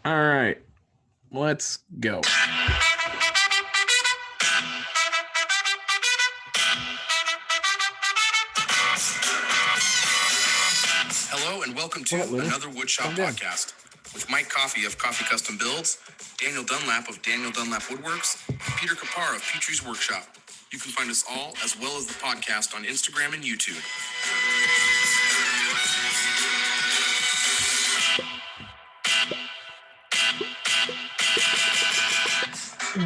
All right, let's go. Hello and welcome to another Woodshop podcast with Mike Coffey of Coffee Custom Builds, Daniel Dunlap of Daniel Dunlap Woodworks, and Peter Kapar of Petrie's Workshop. You can find us all as well as the podcast on Instagram and YouTube.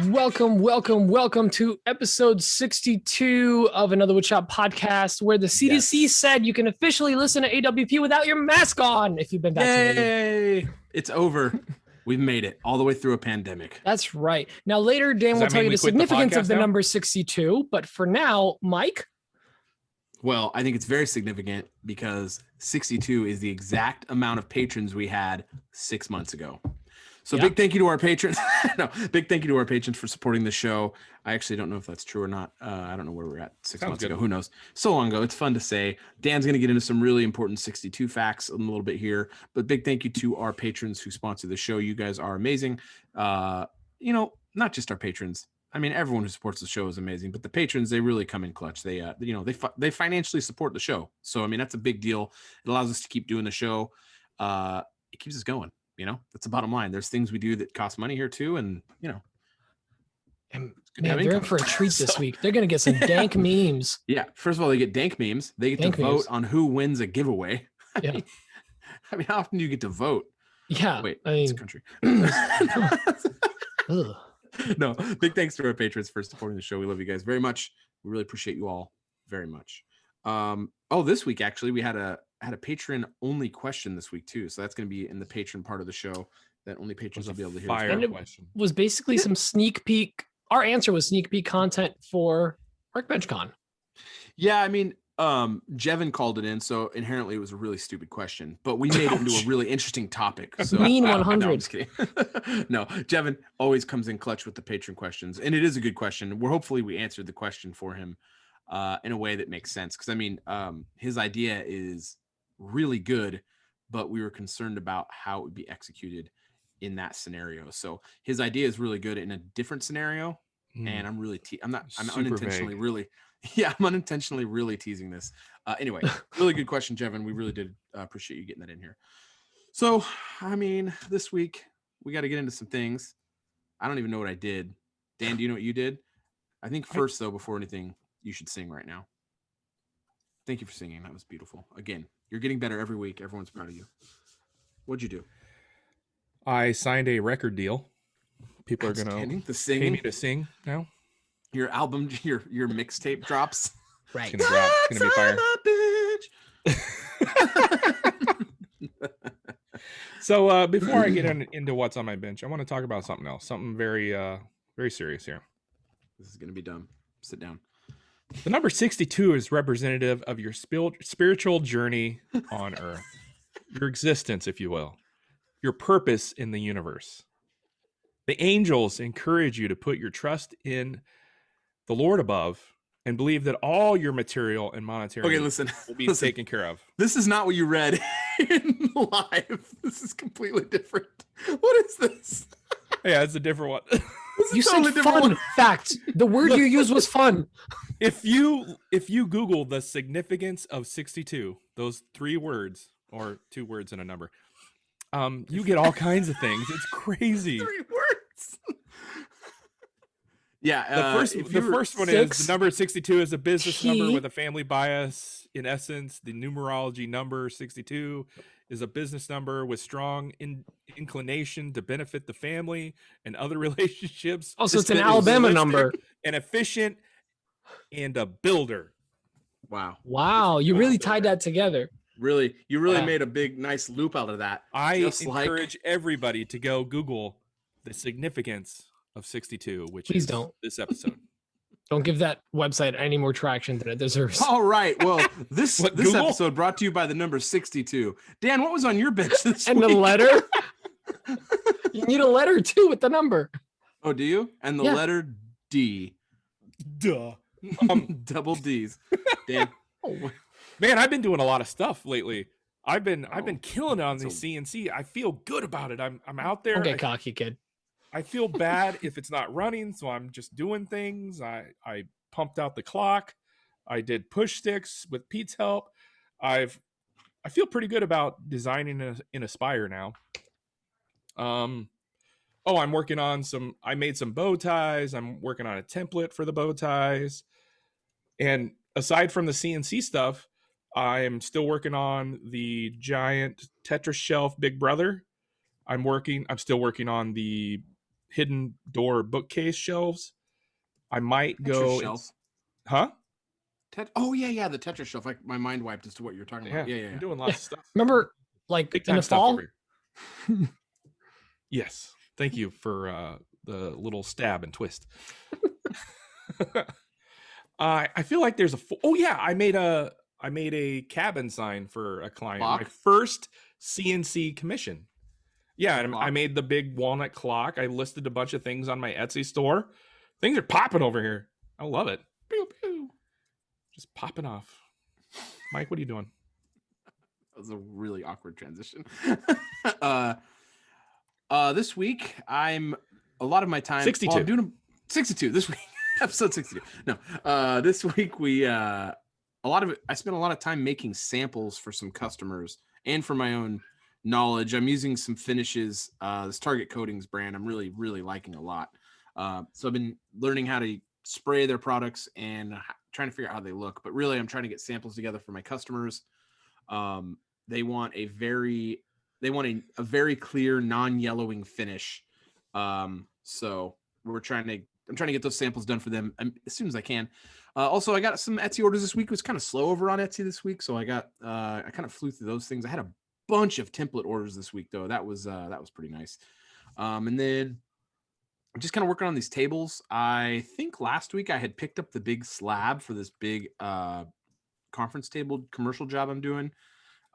Welcome to episode 62 of another Woodshop podcast, where the CDC said you can officially listen to AWP without your mask on if you've been vaccinated. Yay! It's over. We've made it all the way through a pandemic. That's right. Now later, Dan will tell you the significance of the number 62, but for now, Mike? Well, I think it's very significant because 62 is the exact amount of patrons we had 6 months ago. So big thank you to our patrons. Big thank you to our patrons for supporting the show. I actually don't know if that's true or not. I don't know where we're at 6 months ago. Who knows? So long ago. It's fun to say. Dan's going to get into some really important 62 facts in a little bit here. But big thank you to our patrons who sponsor the show. You guys are amazing. Not just our patrons. I mean, everyone who supports the show is amazing. But the patrons, they really come in clutch. They financially support the show. So, I mean, that's a big deal. It allows us to keep doing the show. It keeps us going. That's the bottom line. There's things we do that cost money here too. And, man, they're in for a treat this week. They're going to get some dank memes. Yeah. First of all, they get dank memes. They get to vote on who wins a giveaway. Yeah. I mean, how often do you get to vote? Yeah. Wait, it's a country. No, big thanks to our patrons for supporting the show. We love you guys very much. We really appreciate you all very much. This week, actually, we had a patron only question this week too. So that's going to be in the patron part of the show that only patrons will be able to hear. And it was basically some sneak peek. Our answer was sneak peek content for Workbench Con. Yeah. I mean, Jevin called it in. So inherently it was a really stupid question, but we made it into a really interesting topic. So mean 100. No, I'm just kidding. No, Jevin always comes in clutch with the patron questions. And it is a good question. Hopefully we answered the question for him in a way that makes sense. Cause I mean, his idea is really good, but we were concerned about how it would be executed in that scenario. So his idea is really good in a different scenario. And I'm unintentionally really teasing this. Anyway, really good question, Jevin. We really did appreciate you getting that in here. So, I mean, this week we got to get into some things. I don't even know what I did. Dan, do you know what you did? I think first though, before anything, you should sing right now. Thank you for singing. That was beautiful. Again, you're getting better every week. Everyone's proud of you. What'd you do? I signed a record deal. People are going to pay me to sing now. Your album, your mixtape drops. Right. It's going to be fire. So before I get into what's on my bench, I want to talk about something else. Something very, very serious here. This is going to be dumb. Sit down. The number 62 is representative of your spiritual journey on Earth, your existence, if you will, your purpose in the universe. The angels encourage you to put your trust in the Lord above and believe that all your material and monetary will be taken care of. This is not what you read in live. This is completely different. What is this? Yeah, it's a different one. You said fun. Fact. The word you used was fun. If you Google the significance of 62, those 3 words or 2 words and a number, you get all kinds of things. It's crazy. 3 words. Yeah. The first one is the number 62 is a business number with a family bias. In essence, the numerology number 62 is a business number with strong inclination to benefit the family and other relationships. Also, it's an Alabama number. And efficient and a builder. Wow. You really tied that together. You really made a big, nice loop out of that. I encourage everybody to go Google the significance of 62, which Please don't. This episode. Don't give that website any more traction than it deserves. All right. Well, this episode brought to you by the number 62. Dan, what was on your bench this week? And the letter? You need a letter too with the number. Oh, do you? And the letter D. Duh. Double D's. Dan. Man, I've been doing a lot of stuff lately. I've been killing it on the CNC. I feel good about it. I'm out there. Don't get cocky, kid. I feel bad if it's not running, so I'm just doing things. I pumped out the clock. I did push sticks with Pete's help. I feel pretty good about designing in Aspire now. I'm working on I made some bow ties. I'm working on a template for the bow ties. And aside from the CNC stuff, I'm still working on the giant Tetris shelf Big Brother. I'm still working on the hidden door bookcase shelves. I might go shelf. Huh? Yeah, the Tetris shelf. My mind wiped as to what you're talking about. Yeah. I'm doing lots of stuff. Remember, like Big in the fall? Yes. Thank you for the little stab and twist. I feel like there's I made a cabin sign for a client. Clock? My first CNC commission. Yeah, and Clock? I made the big walnut clock. I listed a bunch of things on my Etsy store. Things are popping over here. I love it. Pew, pew. Just popping off. Mike, what are you doing? That was a really awkward transition. This week, I'm a lot of my time. 62. Well, I'm doing 62 this week. Episode 62. No, this week I spent a lot of time making samples for some customers and for my own knowledge. I'm using some finishes. This Target Coatings brand, I'm really, really liking a lot. So I've been learning how to spray their products and trying to figure out how they look. But really, I'm trying to get samples together for my customers. They want a very clear, non-yellowing finish. So I'm trying to get those samples done for them as soon as I can. Also, I got some Etsy orders this week. It was kind of slow over on Etsy this week, so I kind of flew through those things. I had a bunch of template orders this week, though. That was pretty nice. And then I'm just kind of working on these tables. I think last week I had picked up the big slab for this big conference table commercial job I'm doing,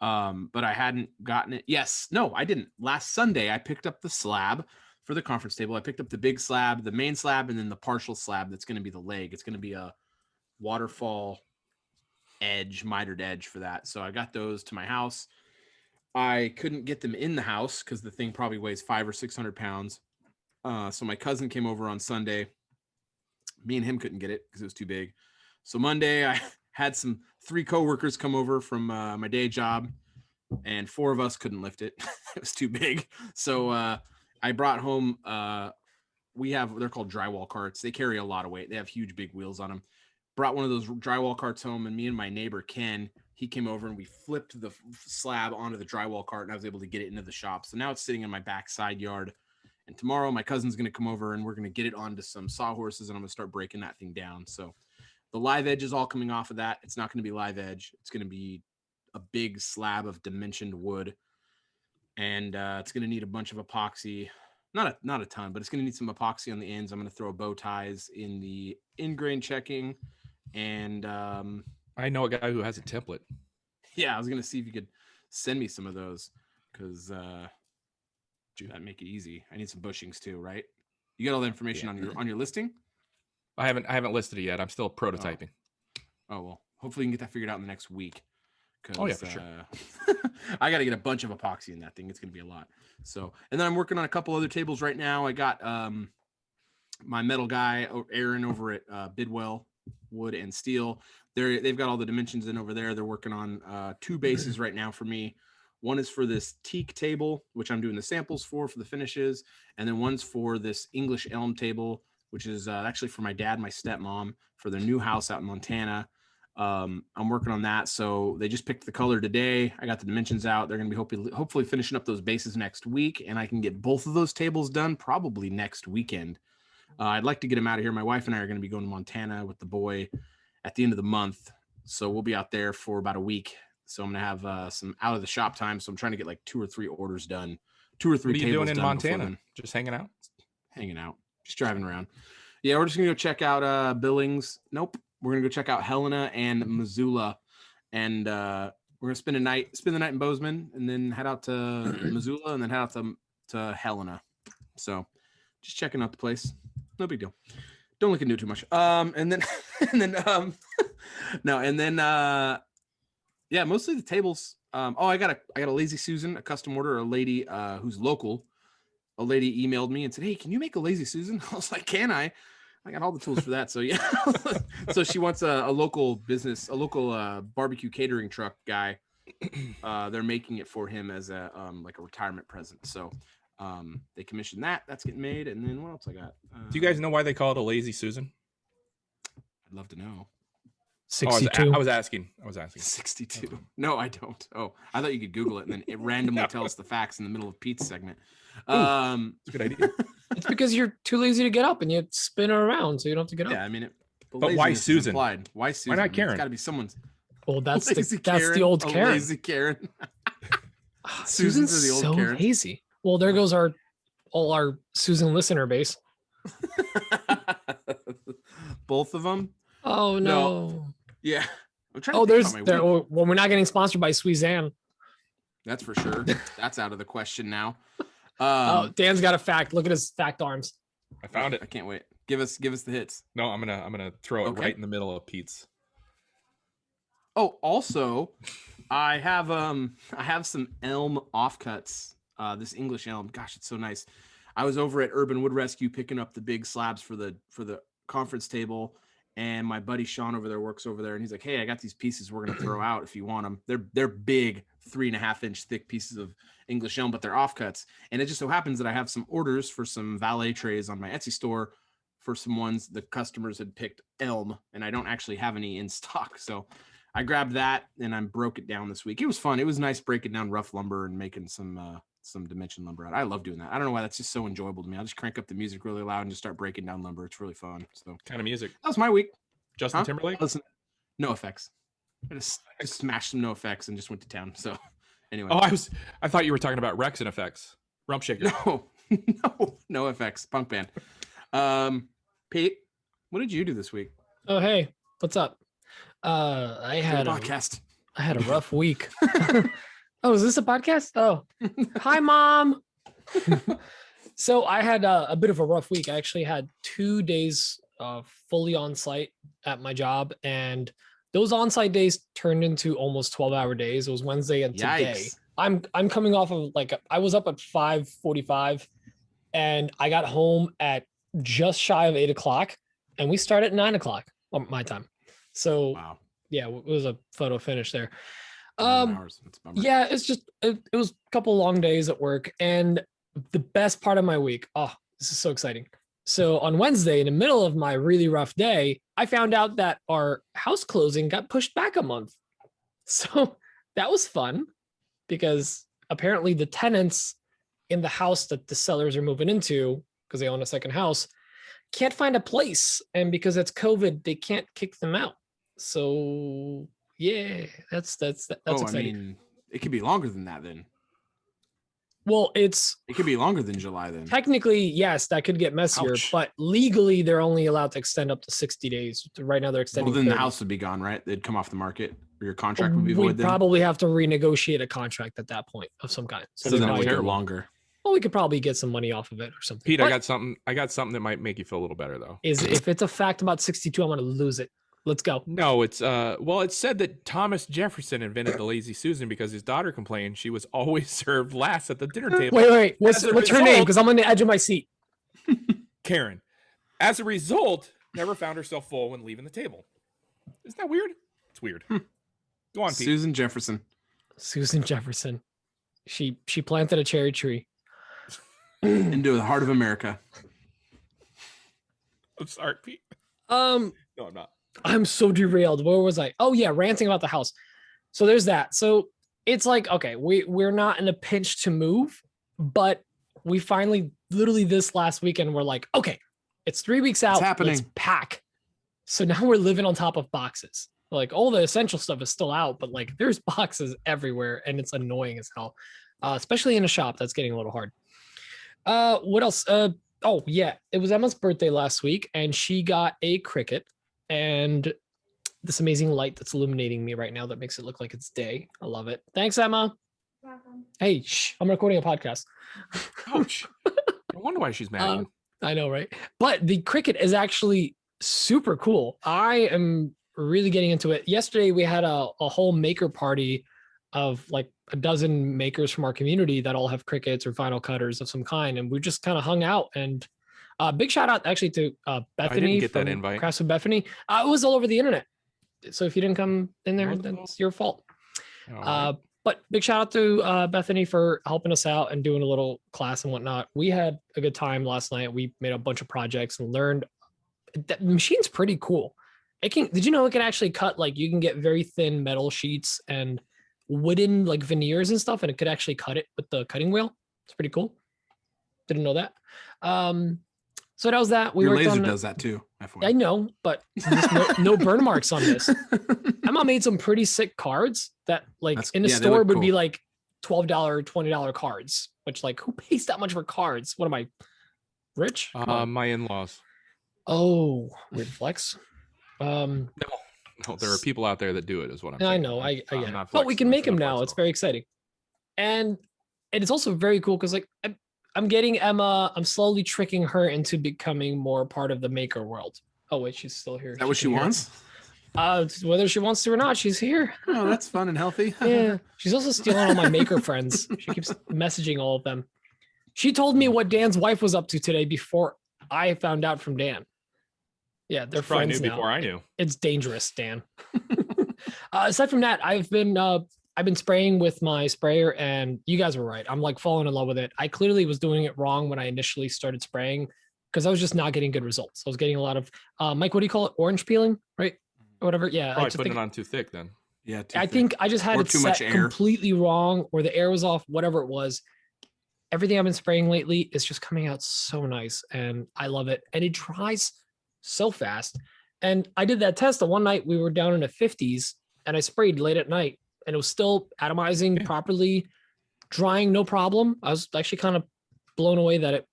but I hadn't gotten it. No, I didn't. Last Sunday, I picked up the slab for the conference table. I picked up the big slab, the main slab, and then the partial slab that's going to be the leg. It's going to be a waterfall edge, mitered edge for that. So I got those to my house. I couldn't get them in the house because the thing probably weighs 500 or 600 pounds. So my cousin came over on Sunday. Me and him couldn't get it because it was too big. So Monday, I had 3 coworkers come over from my day job, and 4 of us couldn't lift it. It was too big. So I brought home, they're called drywall carts. They carry a lot of weight. They have huge, big wheels on them. Brought one of those drywall carts home, and me and my neighbor, Ken, he came over and we flipped the slab onto the drywall cart, and I was able to get it into the shop. So now it's sitting in my backside yard. And tomorrow my cousin's going to come over and we're going to get it onto some sawhorses, and I'm going to start breaking that thing down. So the live edge is all coming off of that. It's not going to be live edge. It's going to be a big slab of dimensioned wood. And it's going to need a bunch of epoxy, not a ton, but it's going to need some epoxy on the ends. I'm going to throw bow ties in the in-grain checking. And I know a guy who has a template. Yeah, I was going to see if you could send me some of those, because that'd make it easy. I need some bushings too, right? You got all the information on your listing? I haven't listed it yet. I'm still prototyping. Oh well, hopefully you can get that figured out in the next week. Oh yeah, for sure. I got to get a bunch of epoxy in that thing. It's going to be a lot. So, and then I'm working on a couple other tables right now. I got my metal guy, Aaron, over at Bidwell Wood and Steel. They've got all the dimensions in over there. They're working on 2 bases right now for me. One is for this teak table, which I'm doing the samples for the finishes. And then one's for this English elm table, which is actually for my dad, my stepmom, for their new house out in Montana. I'm working on that. So they just picked the color today. I got the dimensions out. They're going to be hopefully finishing up those bases next week. And I can get both of those tables done probably next weekend. I'd like to get them out of here. My wife and I are going to be going to Montana with the boy at the end of the month. So we'll be out there for about a week. So I'm going to have some out of the shop time. So I'm trying to get like 2 or 3 orders done. 2 or 3 tables done. What are you doing in Montana? Just hanging out? Hanging out. Just driving around. Yeah, we're just going to go check out Billings. Nope. We're going to go check out Helena and Missoula. And we're going to spend the night in Bozeman, and then head out to Missoula, and then head out to Helena. So just checking out the place. No big deal. Don't look into it too much. Yeah, mostly the tables. I got a Lazy Susan, a custom order. A lady who's local. A lady emailed me and said, "Hey, can you make a Lazy Susan?" I was like, "Can I?" I got all the tools for that. So yeah. So she wants a local business, a local barbecue catering truck guy. They're making it for him as a like a retirement present. So they commissioned that. That's getting made. And then what else I got? Do you guys know why they call it a Lazy Susan? I'd love to know. 62. I was asking. 62. No, I don't. Oh, I thought you could Google it and then it randomly tells us the facts in the middle of Pete's segment. It's a good idea. It's because you're too lazy to get up and you spin her around, so you don't have to get up. Yeah, I mean, but why Susan? Why Susan? Why not Karen? It's got to be someone's. Well, that's Lazy the old Karen. Lazy Karen. Susan's are the old so Karens. lazy. Well, there goes all our Susan listener base. Both of them. Oh no. Yeah. I'm trying Oh, to think there's about there. my week. Well, we're not getting sponsored by Sweezanne. That's for sure. That's out of the question now. Oh, Dan's got a fact. Look at his fact arms. I found I it. can't wait. Give us the hits. No, I'm gonna throw it Okay. right in the middle of Pete's. Oh, also, I have some elm offcuts. This English elm. Gosh, it's so nice. I was over at Urban Wood Rescue picking up the big slabs for the conference table, and my buddy Sean over there works over there, and he's like, "Hey, I got these pieces we're gonna throw out if you want them. They're big, 3.5-inch thick pieces of English elm, but they're offcuts. And it just so happens that I have some orders for some valet trays on my Etsy store for some ones the customers had picked elm, and I don't actually have any in stock. So I grabbed that and I broke it down this week. It was fun. It was nice breaking down rough lumber and making some dimension lumber out. I love doing that. I don't know why that's just so enjoyable to me. I'll just crank up the music really loud and just start breaking down lumber. It's really fun. So Kind of music. that was my week. Justin Timberlake. Listen, no effects. I just smashed some no effects and just went to town. So anyway. Oh, I thought you were talking about Rex and Effects. Rump Shaker. No effects. Punk band. Pete, what did you do this week? Oh, hey, what's up? I had a podcast. I had a rough week. Oh, is this a podcast? Oh, hi, Mom. So I had a bit of a rough week. I actually had 2 days fully on site at my job, and those on-site days turned into almost 12-hour days. It was Wednesday and today. Yikes. I'm coming off of I was up at 5:45, and I got home at just shy of 8 o'clock, and we start at 9 o'clock my time. So Wow. yeah, it was a photo finish there. 11 hours. That's a bummer. Yeah, it's just it was a couple long days at work, and the best part of my week. Oh, this is so exciting. So on Wednesday, in the middle of my really rough day, I found out that our house closing got pushed back a month. So that was fun because apparently the tenants in the house that the sellers are moving into, because they own a second house, can't find a place. And because it's COVID, they can't kick them out. So yeah, that's exciting. I mean, it could be longer than that then. Well, It could be longer than July then. technically, yes, that could get messier, Ouch. but legally they're only allowed to extend up to 60 days. Right now they're extending. Well, then the 30. house would be gone, right? They'd come off the market, or your contract would be We'd void then. probably have to renegotiate a contract at that point of some kind. So we then it would probably- go longer. well, we could probably get some money off of it or something. Pete, But I got something that might make you feel a little better though. if it's a fact about 62, I'm going to lose it. Let's go. No, it's it's said that Thomas Jefferson invented the Lazy Susan because his daughter complained she was always served last at the dinner table. Wait. What's As a her name? result- Because I'm on the edge of my seat. Karen. As a result, never found herself full when leaving the table. Isn't that weird? It's weird. Go on, Pete. Susan Jefferson. Susan Jefferson. She planted a cherry tree. Into the heart of America. I'm sorry, Pete. Um, No, I'm not. I'm so derailed. Where was I? Oh yeah, ranting about the house. So there's that. So it's like, okay, we're not in a pinch to move, but we finally, literally this last weekend, we're like, okay, it's 3 weeks out. happening. Let's pack. So now we're living on top of boxes. Like all the essential stuff is still out, but like there's boxes everywhere, and it's annoying as hell, especially in a shop. That's getting a little hard. What else? Oh yeah, it was Emma's birthday last week, and she got a CriCut and this amazing light that's illuminating me right now that makes it look like it's day. I love it. Thanks, Emma. Hey, shh, I'm recording a podcast. Ouch. I wonder why she's mad at you. I know, right? But the CriCut is actually super cool. I am really getting into it. Yesterday we had a whole maker party of like a dozen makers from our community that all have Cricuts or Final Cutters of some kind, and we just kind of hung out. And big shout out actually to Bethany get from that invite. Crafts with Bethany. It was all over the internet, so if you didn't come in there, that's your fault. Right. But big shout out to Bethany for helping us out and doing a little class and whatnot. We had a good time last night. We made a bunch of projects and learned that machine's pretty cool. Did you know it can actually cut, like you can get very thin metal sheets and wooden like veneers and stuff, and it could actually cut it with the cutting wheel. It's pretty cool. Didn't know that. So that was that. Your laser does that too. I know, but no burn marks on this. Emma made some pretty sick cards that like in the store would be like $12, $20 cards, which like who pays that much for cards? What am I, rich? My in-laws. Oh, weird flex. No, there are people out there that do it is what I'm saying. I know, I get it. But we can make them now. It's very exciting. And it's also very cool because like I'm getting Emma, I'm slowly tricking her into becoming more part of the maker world. Oh, wait, she's still here. Is that what she wants? Whether she wants to or not, she's here. Oh, that's fun and healthy. Yeah. She's also stealing all my maker friends. She keeps messaging all of them. She told me what Dan's wife was up to today before I found out from Dan. Yeah, they're friends now. Before I knew. It's dangerous, Dan. Aside from that, I've been spraying with my sprayer, and you guys were right. I'm like falling in love with it. I clearly was doing it wrong when I initially started spraying because I was just not getting good results. I was getting a lot of Mike, what do you call it? Orange peeling, right? Or whatever. Yeah. Probably putting it on too thick then. Yeah. I think I just had it set completely wrong, or the air was off, whatever it was. Everything I've been spraying lately is just coming out so nice, and I love it. And it dries so fast. And I did that test the one night we were down in the 50s, and I sprayed late at night, and it was still atomizing properly, drying no problem. I was actually kind of blown away that it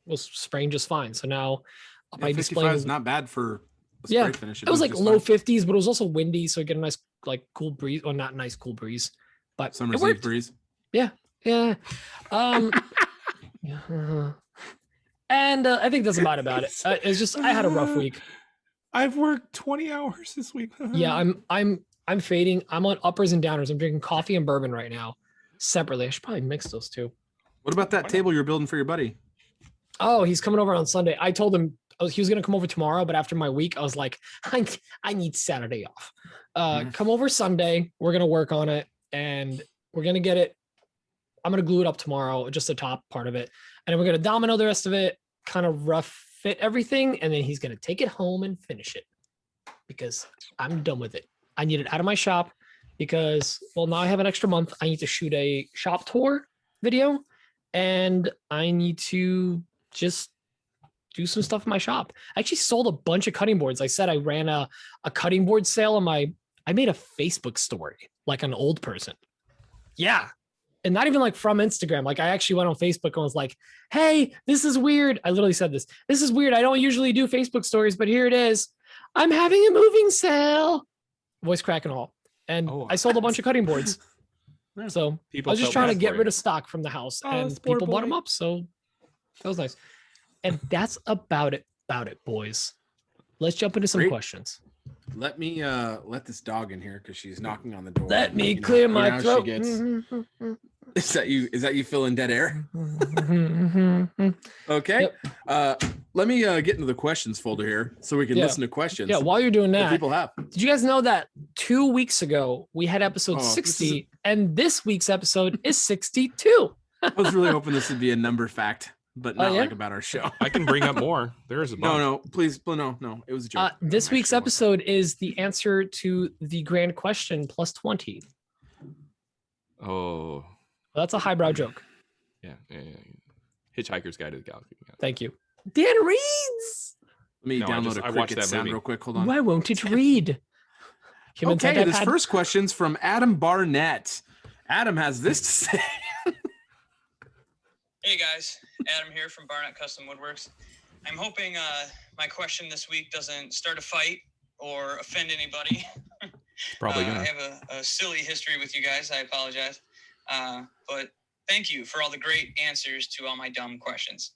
was spraying just fine. So now my display is not bad for a spray finish. It was like low 50s, but it was also windy, so you get a nice like cool breeze. Well, not nice cool breeze, but summer's eve breeze. Yeah. And I think that's about it. It's just I had a rough week. I've worked 20 hours this week. Yeah, I'm fading. I'm on uppers and downers. I'm drinking coffee and bourbon right now, separately. I should probably mix those two. What about that table you're building for your buddy? Oh, he's coming over on Sunday. I told him he was gonna come over tomorrow, but after my week, I was like, I need Saturday off. Come over Sunday. We're gonna work on it, and we're gonna get it. I'm gonna glue it up tomorrow, just the top part of it, and then we're gonna domino the rest of it, kind of rough fit everything, and then he's gonna take it home and finish it because I'm done with it. I need it out of my shop because, well, now I have an extra month. I need to shoot a shop tour video, and I need to just do some stuff in my shop. I actually sold a bunch of cutting boards. I said I ran a cutting board sale on I made a Facebook story like an old person. Yeah. And not even like from Instagram. Like I actually went on Facebook and was like, hey, this is weird. I literally said this. This is weird. I don't usually do Facebook stories, but here it is. I'm having a moving sale. Voice crack and all. And I sold a bunch of cutting boards. So I was just trying to get rid of stock from the house, and people bought them up. So that was nice. And that's about it, boys. Let's jump into some questions. Let me let this dog in here because she's knocking on the door. Let me clear my throat. She gets... Is that you filling dead air? Okay. Yep. Let me get into the questions folder here so we can listen to questions. Yeah, while you're doing that, people have. Did you guys know that 2 weeks ago we had episode 60 and this week's episode is 62? I was really hoping this would be a number fact, but not like about our show. I can bring up more. There's a bunch. No, please. No. It was a joke. This week's episode is the answer to the grand question plus 20. Oh. That's a highbrow joke. Yeah. Hitchhiker's Guide to the Galaxy. Yeah. Thank you. Dan reads. Let me download a CriCut sound real quick. Hold on. Why won't it read? Okay, this first question's from Adam Barnett. Adam has this to say. Hey guys, Adam here from Barnett Custom Woodworks. I'm hoping my question this week doesn't start a fight or offend anybody. Probably gonna. I have a silly history with you guys. I apologize. But thank you for all the great answers to all my dumb questions.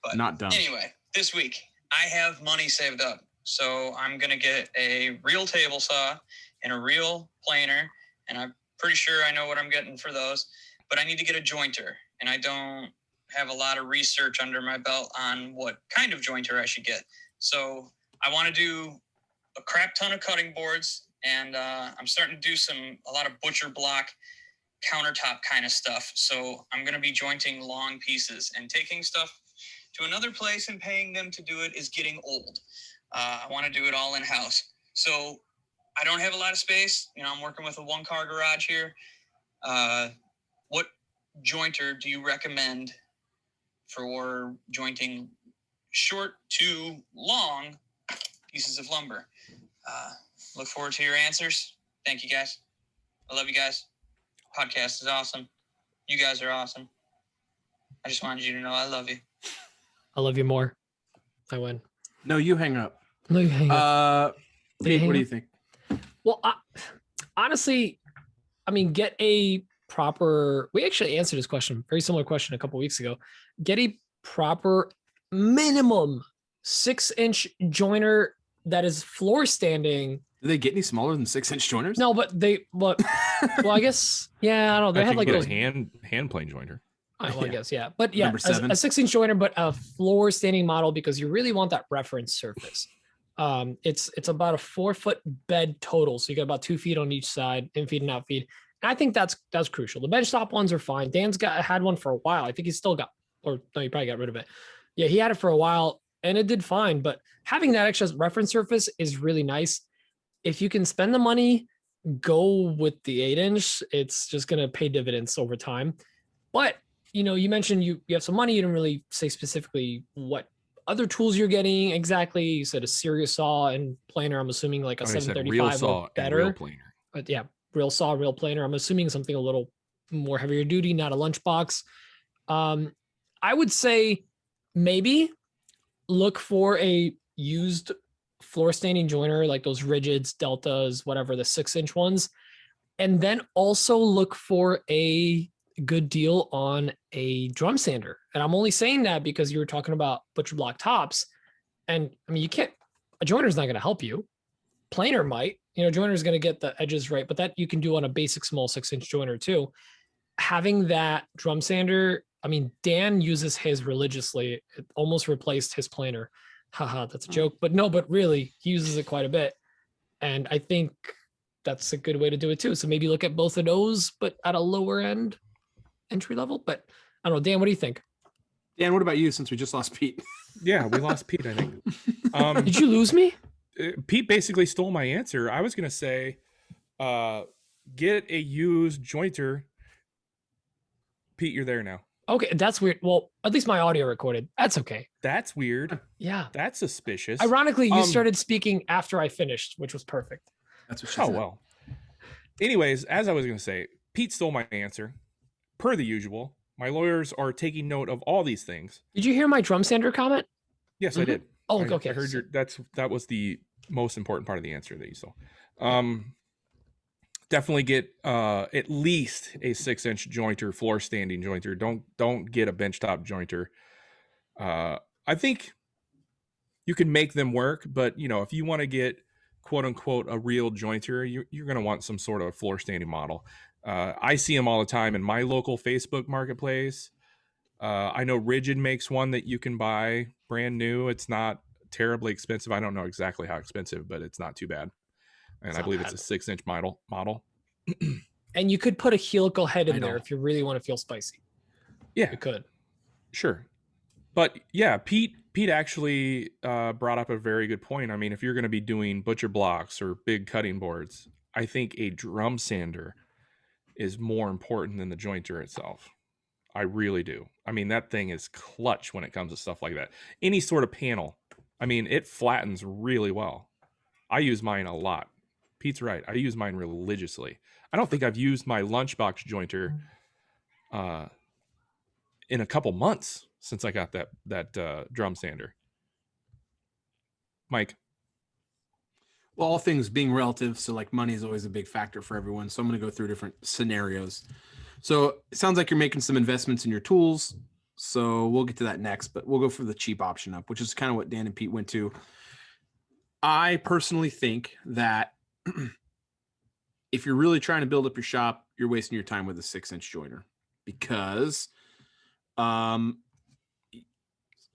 But not dumb. Anyway, this week I have money saved up. So I'm going to get a real table saw and a real planer. And I'm pretty sure I know what I'm getting for those, but I need to get a jointer, and I don't have a lot of research under my belt on what kind of jointer I should get. So I want to do a crap ton of cutting boards, and I'm starting to do a lot of butcher block countertop kind of stuff. So I'm going to be jointing long pieces, and taking stuff to another place and paying them to do it is getting old. I want to do it all in-house. So I don't have a lot of space. I'm working with a 1-car garage here. What jointer do you recommend for jointing short to long pieces of lumber? Look forward to your answers. Thank you, guys. I love you guys. Podcast is awesome. You guys are awesome. I just wanted you to know I love you. I love you more. I win. No, you hang up. No, you hang up. Pete, what do you think? Well, honestly, get a proper. We actually answered this question, very similar question a couple weeks ago. Get a proper minimum 6-inch joiner that is floor standing. Do they get any smaller than 6-inch joiners? No, but well, I guess, yeah, I don't know. They have like those hand plane joiner. I guess, yeah. But yeah, Number 7. a 6-inch joiner, but a floor standing model, because you really want that reference surface. It's about a 4-foot bed total. So you got about 2 feet on each side, in feed and out feed. And I think that's crucial. The benchtop ones are fine. Dan's had one for a while. I think he's still got, or no, he probably got rid of it. Yeah, he had it for a while and it did fine. But having that extra reference surface is really nice. If you can spend the money, go with the 8-inch. It's just going to pay dividends over time. But, you mentioned you have some money. You didn't really say specifically what other tools you're getting exactly. You said a serious saw and planer. I'm assuming like a 735 real saw better. and real planer. But yeah, real saw, real planer. I'm assuming something a little more heavier duty, not a lunchbox. I would say maybe look for a used floor standing joiner, like those rigids, deltas, whatever, the 6-inch ones. And then also look for a good deal on a drum sander. And I'm only saying that because you were talking about butcher block tops. And a joiner's not going to help you. Planer might, joiner's going to get the edges right, but that you can do on a basic small 6-inch joiner too. Having that drum sander, Dan uses his religiously. It almost replaced his planer. Haha, that's a joke, but really he uses it quite a bit. And I think that's a good way to do it too. So maybe look at both of those, but at a lower end entry level. But I don't know, Dan, what do you think? Dan, what about you, since we just lost Pete? Yeah, we lost Pete, I think. Did you lose me? Pete basically stole my answer. I was going to say, get a used jointer. Pete, you're there now. Okay, that's weird. Well, at least my audio recorded. That's okay. That's weird. Yeah. That's suspicious. Ironically, you started speaking after I finished, which was perfect. That's what she said. Well. Anyways, as I was going to say, Pete stole my answer. Per the usual, my lawyers are taking note of all these things. Did you hear my drum sander comment? Yes, I did. Oh, okay. I heard that was the most important part of the answer that you saw. Definitely get at least a 6-inch jointer, floor standing jointer. Don't get a benchtop jointer. I think you can make them work, but if you want to get quote unquote a real jointer, you're going to want some sort of floor standing model. I see them all the time in my local Facebook marketplace. I know Rigid makes one that you can buy brand new. It's not terribly expensive. I don't know exactly how expensive, but it's not too bad. And I believe it's a 6-inch model. And you could put a helical head in there if you really want to feel spicy. Yeah, you could. Sure. But yeah, Pete actually brought up a very good point. If you're going to be doing butcher blocks or big cutting boards, I think a drum sander is more important than the jointer itself. I really do. That thing is clutch when it comes to stuff like that. Any sort of panel, it flattens really well. I use mine a lot. Pete's right. I use mine religiously. I don't think I've used my lunchbox jointer in a couple months since I got that drum sander. Mike. Well, all things being relative, so like money is always a big factor for everyone. So I'm going to go through different scenarios. So it sounds like you're making some investments in your tools. So we'll get to that next, but we'll go for the cheap option up, which is kind of what Dan and Pete went to. I personally think that if you're really trying to build up your shop, you're wasting your time with a 6-inch joiner because, so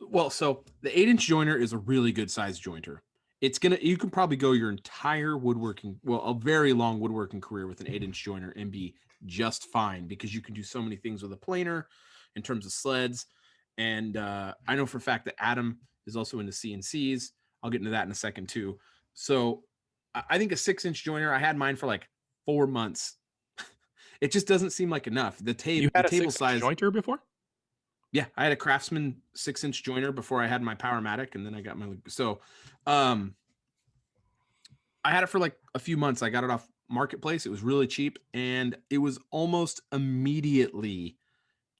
the 8-inch joiner is a really good size jointer. You can probably go your entire a very long woodworking career with an 8-inch joiner and be just fine because you can do so many things with a planer in terms of sleds. And I know for a fact that Adam is also into CNCs. I'll get into that in a second too. So I think a 6-inch joiner, I had mine for like 4 months. It just doesn't seem like enough. You had a table 6-inch size jointer before? Yeah, I had a Craftsman 6-inch joiner before I had my Powermatic, and then I got my I had it for like a few months. I got it off Marketplace. It was really cheap, and it was almost immediately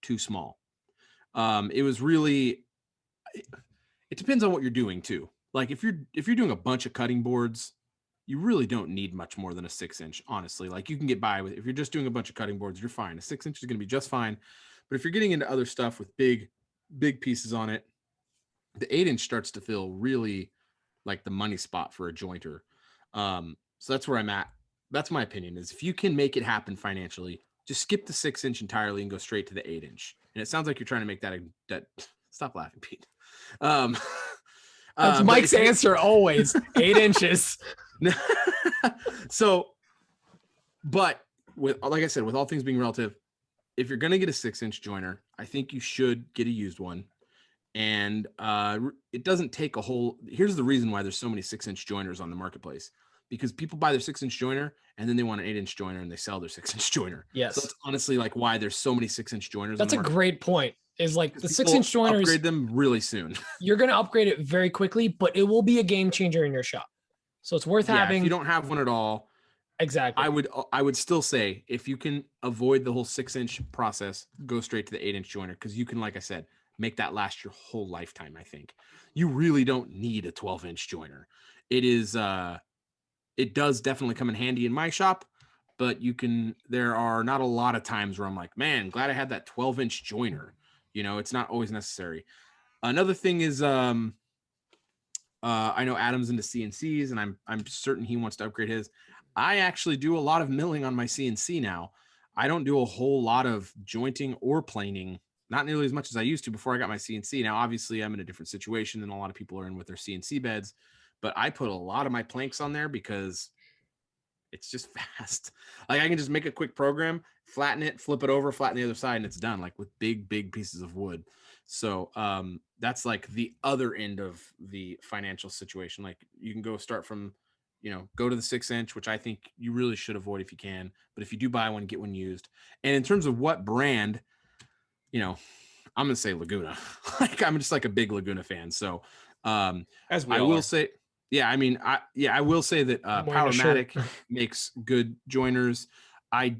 too small. It was really. It depends on what you're doing too. Like if you're doing a bunch of cutting boards, you really don't need much more than a 6-inch. Honestly, like you can get by with. If you're just doing a bunch of cutting boards, you're fine. A 6-inch is going to be just fine. But if you're getting into other stuff with big pieces on it, the 8-inch starts to feel really like the money spot for a jointer. So that's where I'm at. That's my opinion, is if you can make it happen financially, just skip the 6-inch entirely and go straight to the 8-inch. And it sounds like you're trying to make that stop laughing, Pete. That's Mike's answer always. 8 inches. So, but like I said, with all things being relative, if you're going to get a 6-inch joiner, I think you should get a used one. And it doesn't take a whole. Here's the reason why there's so many 6-inch joiners on the marketplace, because people buy their 6-inch joiner and then they want an 8-inch joiner and they sell their 6-inch joiner. Yes. So that's honestly like why there's so many 6-inch joiners. That's a great point. Is like the 6-inch joiners, upgrade them really soon. You're going to upgrade it very quickly, but it will be a game changer in your shop. So it's worth having. If you don't have one at all, exactly. I would still say if you can avoid the whole 6-inch process, go straight to the 8-inch joiner, because you can, like I said, make that last your whole lifetime. I think you really don't need a 12-inch joiner. It does definitely come in handy in my shop, but there are not a lot of times where I'm like, man, glad I had that 12-inch joiner. It's not always necessary. Another thing is, I know Adam's into CNCs, and I'm certain he wants to upgrade his. I actually do a lot of milling on my CNC now. I don't do a whole lot of jointing or planing, not nearly as much as I used to before I got my CNC. Now, obviously, I'm in a different situation than a lot of people are in with their CNC beds, but I put a lot of my planks on there because it's just fast. Like I can just make a quick program, flatten it, flip it over, flatten the other side, and it's done, like with big pieces of wood. So that's like the other end of the financial situation. Like you can go start from, go to the 6-inch, which I think you really should avoid if you can. But if you do buy one, get one used. And in terms of what brand, I'm going to say Laguna. Like I'm just like a big Laguna fan. So as we I all will are. say, yeah, I mean, I will say that Powermatic makes good joiners. I'm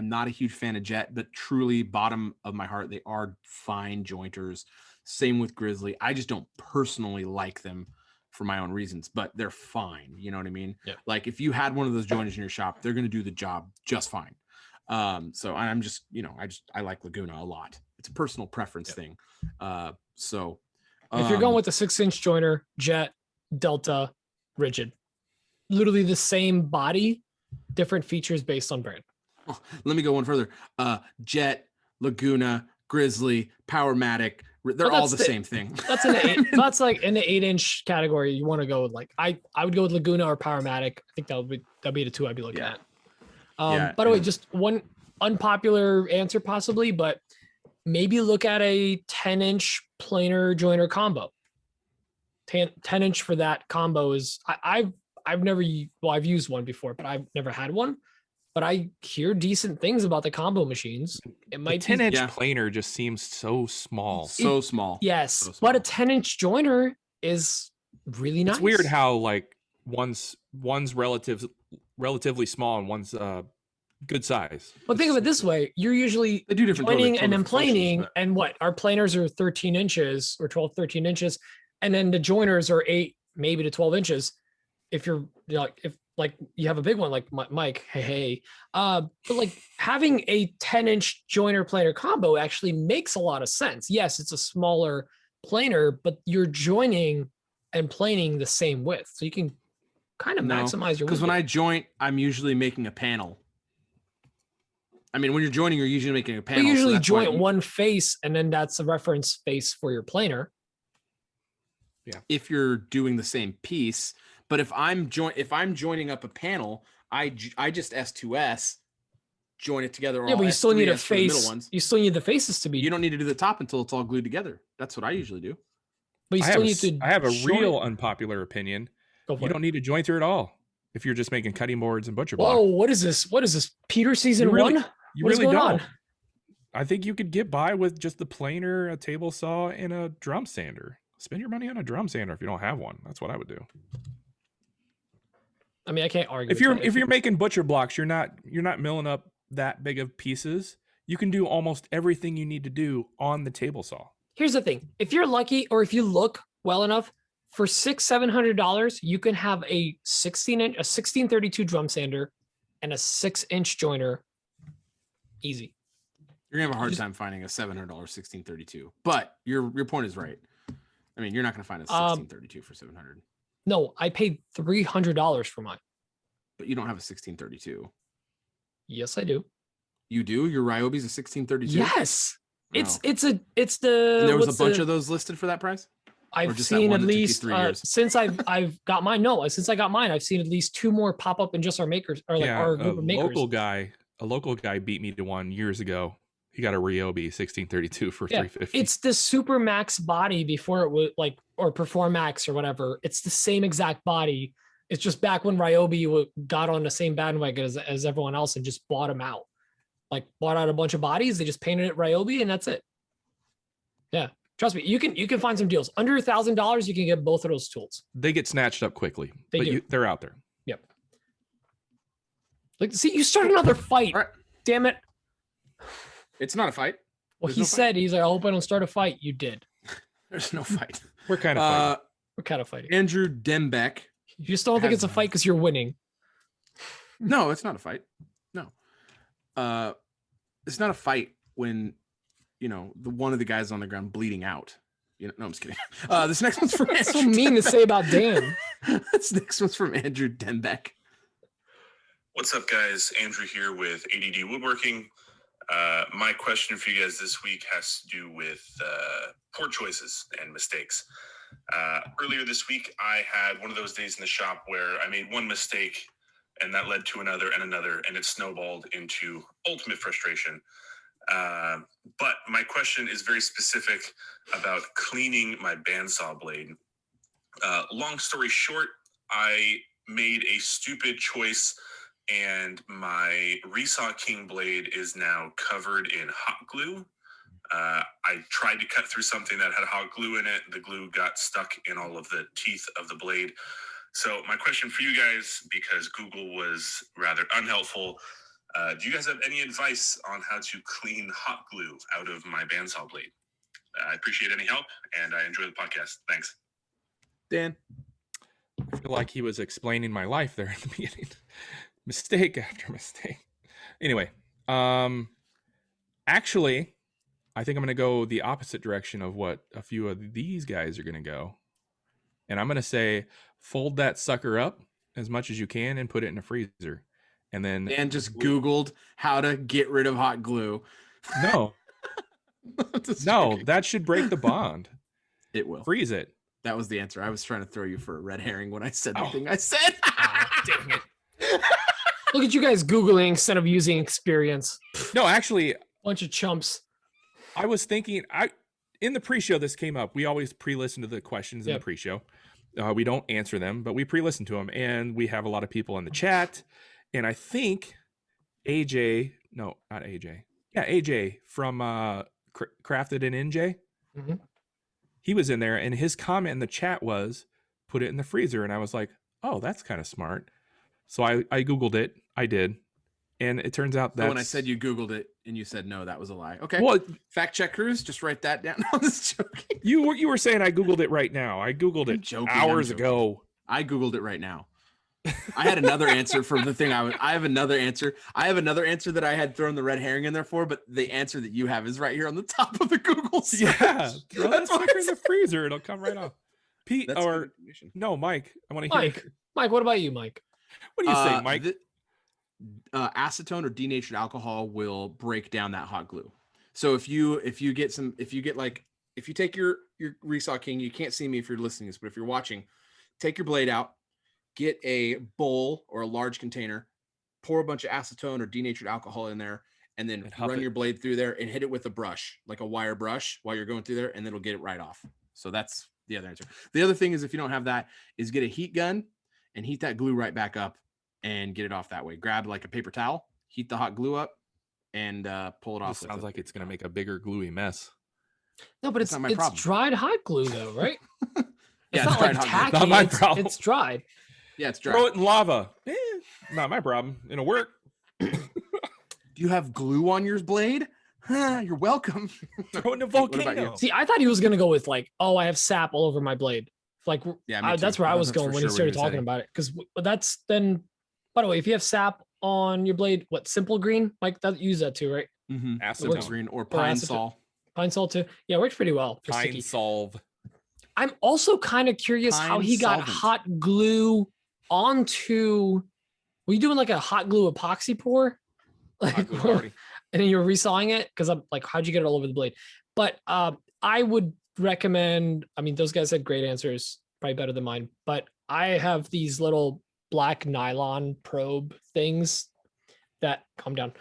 not a huge fan of Jet, but truly bottom of my heart, they are fine jointers. Same with Grizzly. I just don't personally like them for my own reasons, but they're fine. You know what I mean? Yeah. Like if you had one of those joiners in your shop, they're going to do the job just fine. So I'm just, I like Laguna a lot. It's a personal preference thing. If you're going with the 6-inch joiner, Jet, Delta, Rigid, literally the same body, different features based on brand. Oh, let me go one further. Jet, Laguna, Grizzly, Powermatic, they're all the same thing. That's that's like in the 8-inch category. You want to go with like I would go with Laguna or Powermatic. I think that'd be the two I'd be looking at. By the way, just one unpopular answer possibly, but maybe look at a 10-inch planer joiner combo. 10-inch for that combo is I've used one before, but I've never had one. But I hear decent things about the combo machines. It might 10-inch planer just seems so small. So small. Yes, so small. But a 10-inch joiner is really nice. It's weird how like one's relatively small and one's good size. But think of it this way: you're usually joining and then planing, and what our planers are 13 inches or 12, 13 inches, and then the joiners are 8, maybe to 12 inches. If you're like you have a big one like Mike, but like having a 10-inch joiner planer combo actually makes a lot of sense. Yes, it's a smaller planer, but you're joining and planing the same width, so you can kind of maximize your because when I joint, I'm usually making a panel. I mean, when you're joining, you're usually making a panel. We usually joint one face, and then that's a reference face for your planer. Yeah. If you're doing the same piece, but if I'm joining up a panel, I just S2S join it together. Yeah, but you still need a face. You still need the faces to be. You don't need to do the top until it's all glued together. That's what I usually do. But you still need to. I have a real unpopular opinion. You don't need a jointer at all if you're just making cutting boards and butcher blocks. Whoa, what is this? What is this? Peter season one? You really don't. I think you could get by with just the planer, a table saw, and a drum sander. Spend your money on a drum sander if you don't have one. That's what I would do. I mean, I can't argue. If you're making butcher blocks, you're not milling up that big of pieces. You can do almost everything you need to do on the table saw. Here's the thing: if you're lucky, or if you look well enough, for $600-700, you can have a 1632 drum sander and a 6-inch joiner. Easy. You're gonna have a hard time finding a $700 1632, but your point is right. I mean, you're not gonna find a 1632 for $700. No, I paid $300 for mine. But you don't have a 1632. Yes, I do. You do? Your Ryobi's a 1632? Yes. No. It's the. And there was a bunch of those listed for that price? I've seen at least since I've got mine. No, since I got mine, I've seen at least 2 more pop up in just our makers or like our group of makers. A local guy beat me to one years ago. He got a Ryobi 1632 for $350. It's the Super Max body before it was like, or Perform Max or whatever. It's the same exact body. It's just back when Ryobi got on the same bandwagon as everyone else and just bought them out. Like bought out a bunch of bodies. They just painted it Ryobi and that's it. Yeah. Trust me, you can find some deals. Under $1,000, you can get both of those tools. They get snatched up quickly, they're out there. Yep. Like, see, you start another fight. Right. Damn it. It's not a fight. Well, he said, he's like, I hope I don't start a fight. You did. There's no fight. We're kind of fighting. We're kind of fighting. Andrew Dembeck. You just don't think it's a fight because you're winning. No, it's not a fight. No. It's not a fight when, one of the guys on the ground bleeding out. No, I'm just kidding. This next one's from Andrew. So mean to say about Dan. This next one's from Andrew Dembeck. What's up, guys? Andrew here with ADD Woodworking. My question for you guys this week has to do with poor choices and mistakes. Earlier this week, I had one of those days in the shop where I made one mistake and that led to another and another, and it snowballed into ultimate frustration. But my question is very specific about cleaning my bandsaw blade. Long story short, I made a stupid choice and my Resaw King blade is now covered in hot glue. I tried to cut through something that had hot glue in it. The glue got stuck in all of the teeth of the blade. So my question for you guys, because Google was rather unhelpful, do you guys have any advice on how to clean hot glue out of my bandsaw blade? I appreciate any help, and I enjoy the podcast. Thanks. Dan? I feel like he was explaining my life there at the beginning. Mistake after mistake. Anyway, actually, I think I'm going to go the opposite direction of what a few of these guys are going to go. And I'm going to say, fold that sucker up as much as you can and put it in a freezer. And then Dan just Googled how to get rid of hot glue. No. No, that should break the bond. It will. Freeze it. That was the answer. I was trying to throw you for a red herring when I said the thing I said. Damn it. Look at you guys Googling instead of using experience. No, actually. Bunch of chumps. I was thinking, in the pre-show this came up. We always pre-listen to the questions in the pre-show. We don't answer them, but we pre-listen to them. And we have a lot of people in the chat. And I think AJ, no, not AJ. Yeah, AJ from Crafted in NJ. Mm-hmm. He was in there and his comment in the chat was, put it in the freezer. And I was like, oh, that's kind of smart. So I Googled it. I did. And it turns out that when I said you Googled it and you said no, that was a lie. Okay. Well, fact checkers, just write that down. I was joking. You were saying I Googled it right now. I Googled it hours ago. I Googled it right now. I had another answer for the thing I have another answer. I have another answer that I had thrown the red herring in there for, but the answer that you have is right here on the top of the Google search. Yeah. Throw that sucker in the freezer. It'll come right off. Pete, or no, Mike, I want to hear. Mike, Mike, what about you, Mike? What do you say, Mike? Acetone or denatured alcohol will break down that hot glue. So if you take your Resaw King, you can't see me if you're listening to this, but if you're watching, take your blade out, get a bowl or a large container, pour a bunch of acetone or denatured alcohol in there, and then run your blade through there and hit it with a brush, like a wire brush, while you're going through there, and then it'll get it right off. So that's the other answer. The other thing is, if you don't have that, is get a heat gun and heat that glue right back up and get it off that way. Grab like a paper towel, heat the hot glue up, and pull it off. Sounds like it's going to make a bigger gluey mess. No, but it's dried hot glue though, right? Yeah, it's not like tacky. Not my problem. It's dried. Yeah, it's dry. Throw it in lava. Not my problem. It'll work. Do you have glue on your blade? You're welcome. Throw it in a volcano. See, I thought he was gonna go with like, oh, I have sap all over my blade. Like, yeah, that's where I was going when he started talking about it. Because that's then. By the way, if you have sap on your blade, what simple green? Like that, use that too, right? Mm-hmm. Acetone green or pine sol. Pine sol too. Yeah, works pretty well. Pine solve. I'm also kind of curious how he got hot glue onto. Were you doing like a hot glue epoxy pour? Like, and then you were resawing it? Because I'm like, how'd you get it all over the blade? But I would recommend. I mean, those guys had great answers, probably better than mine. But I have these little black nylon probe things that calm down.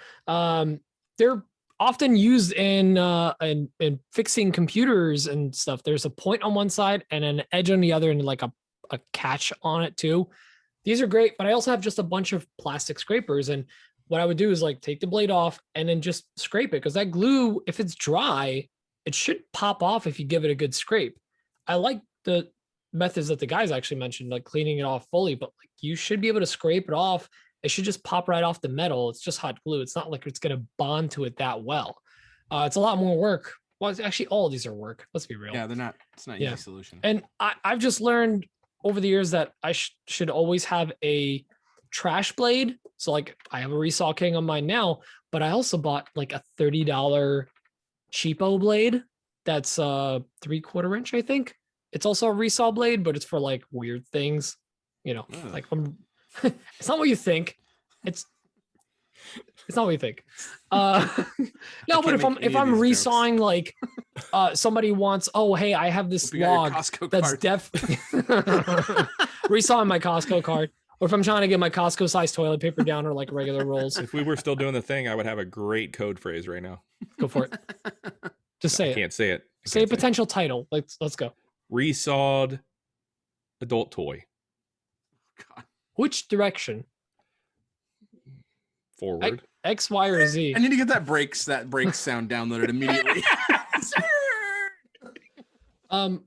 They're often used in fixing computers and stuff. There's a point on one side and an edge on the other, and like a catch on it too. These are great, but I also have just a bunch of plastic scrapers. And what I would do is like take the blade off and then just scrape it, because that glue, if it's dry, it should pop off if you give it a good scrape. I like the methods that the guys actually mentioned, like cleaning it off fully, but like you should be able to scrape it off. It should just pop right off the metal. It's just hot glue. It's not like it's going to bond to it that well. It's a lot more work. Well, it's actually all of these are work. Let's be real. Yeah, it's not an easy solution. And I've just learned over the years that I should always have a trash blade. So like I have a Resaw King on mine now, but I also bought like a $30 cheapo blade. That's 3/4 inch, I think. It's also a resaw blade, but it's for like weird things, like it's not what you think. It's not what you think. No, but if I'm resawing, like somebody wants, oh, hey, I have this log that's resawing my Costco card. Or if I'm trying to get my Costco size toilet paper down or like regular rolls. If we were still doing the thing, I would have a great code phrase right now. Go for it. Just say it. I can't say it. Say a potential title. Let's go. Resawed adult toy. God. Which direction? Forward. X, Y, or Z? I need to get that brakes sound downloaded immediately.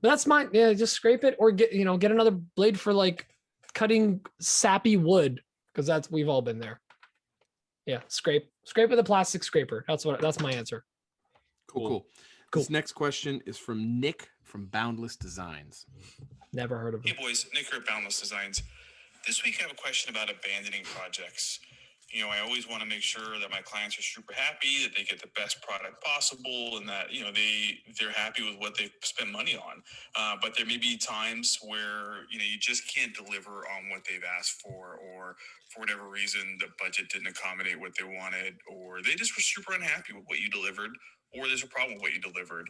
That's mine. Yeah, just scrape it or get another blade for like cutting sappy wood, because we've all been there. Yeah, scrape with a plastic scraper. That's my answer. Cool. This next question is from Nick from Boundless Designs. Never heard of him. Hey boys, Nick here at Boundless Designs. This week I have a question about abandoning projects. I always want to make sure that my clients are super happy, that they get the best product possible, and that, they're happy with what they've spent money on. But there may be times where, you just can't deliver on what they've asked for, or for whatever reason, the budget didn't accommodate what they wanted, or they just were super unhappy with what you delivered, or there's a problem with what you delivered.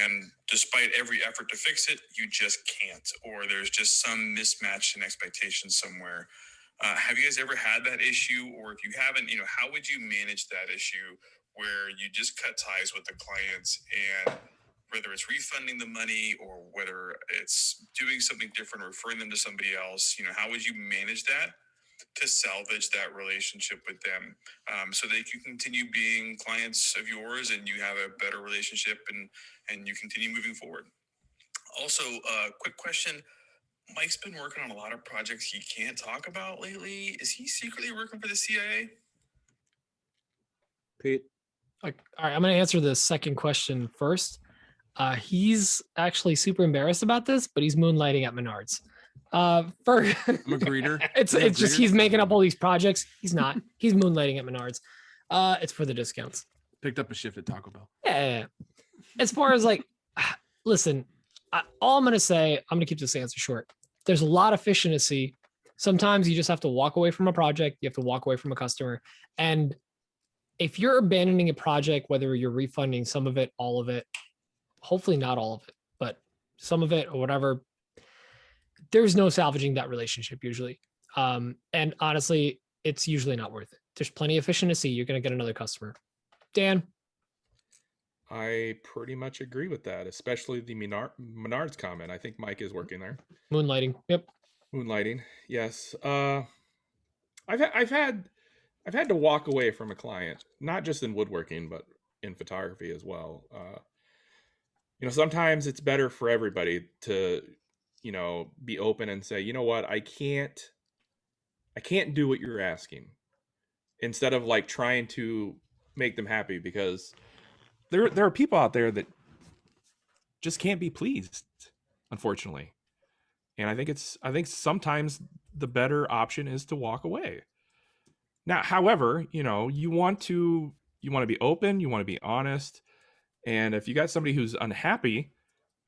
And despite every effort to fix it, you just can't, or there's just some mismatch in expectations somewhere. Have you guys ever had that issue? Or if you haven't, how would you manage that issue where you just cut ties with the clients, and whether it's refunding the money or whether it's doing something different or referring them to somebody else, how would you manage that to salvage that relationship with them, so they can continue being clients of yours and you have a better relationship and you continue moving forward? Also, quick question. Mike's been working on a lot of projects he can't talk about lately. Is he secretly working for the CIA? Pete? All right, I'm going to answer the second question first. He's actually super embarrassed about this, but he's moonlighting at Menards. I'm a greeter. It's just he's making up all these projects. He's not. He's moonlighting at Menards. It's for the discounts. Picked up a shift at Taco Bell. Yeah. As far as like, listen, all I'm going to say, I'm going to keep this answer short. There's a lot of fish in the sea. Sometimes you just have to walk away from a project. You have to walk away from a customer. And if you're abandoning a project, whether you're refunding some of it, all of it, hopefully not all of it, but some of it or whatever, there's no salvaging that relationship usually. And honestly, it's usually not worth it. There's plenty of fish in the sea. You're going to get another customer. Dan? I pretty much agree with that, especially the Menards comment. I think Mike is working there. Moonlighting. Yep. Moonlighting. Yes. I've had to walk away from a client, not just in woodworking, but in photography as well. Sometimes it's better for everybody to, be open and say, you know what, I can't do what you're asking, instead of like trying to make them happy, because there are people out there that just can't be pleased, unfortunately. And I think sometimes the better option is to walk away. Now, however, you want to be open, you want to be honest. And if you got somebody who's unhappy,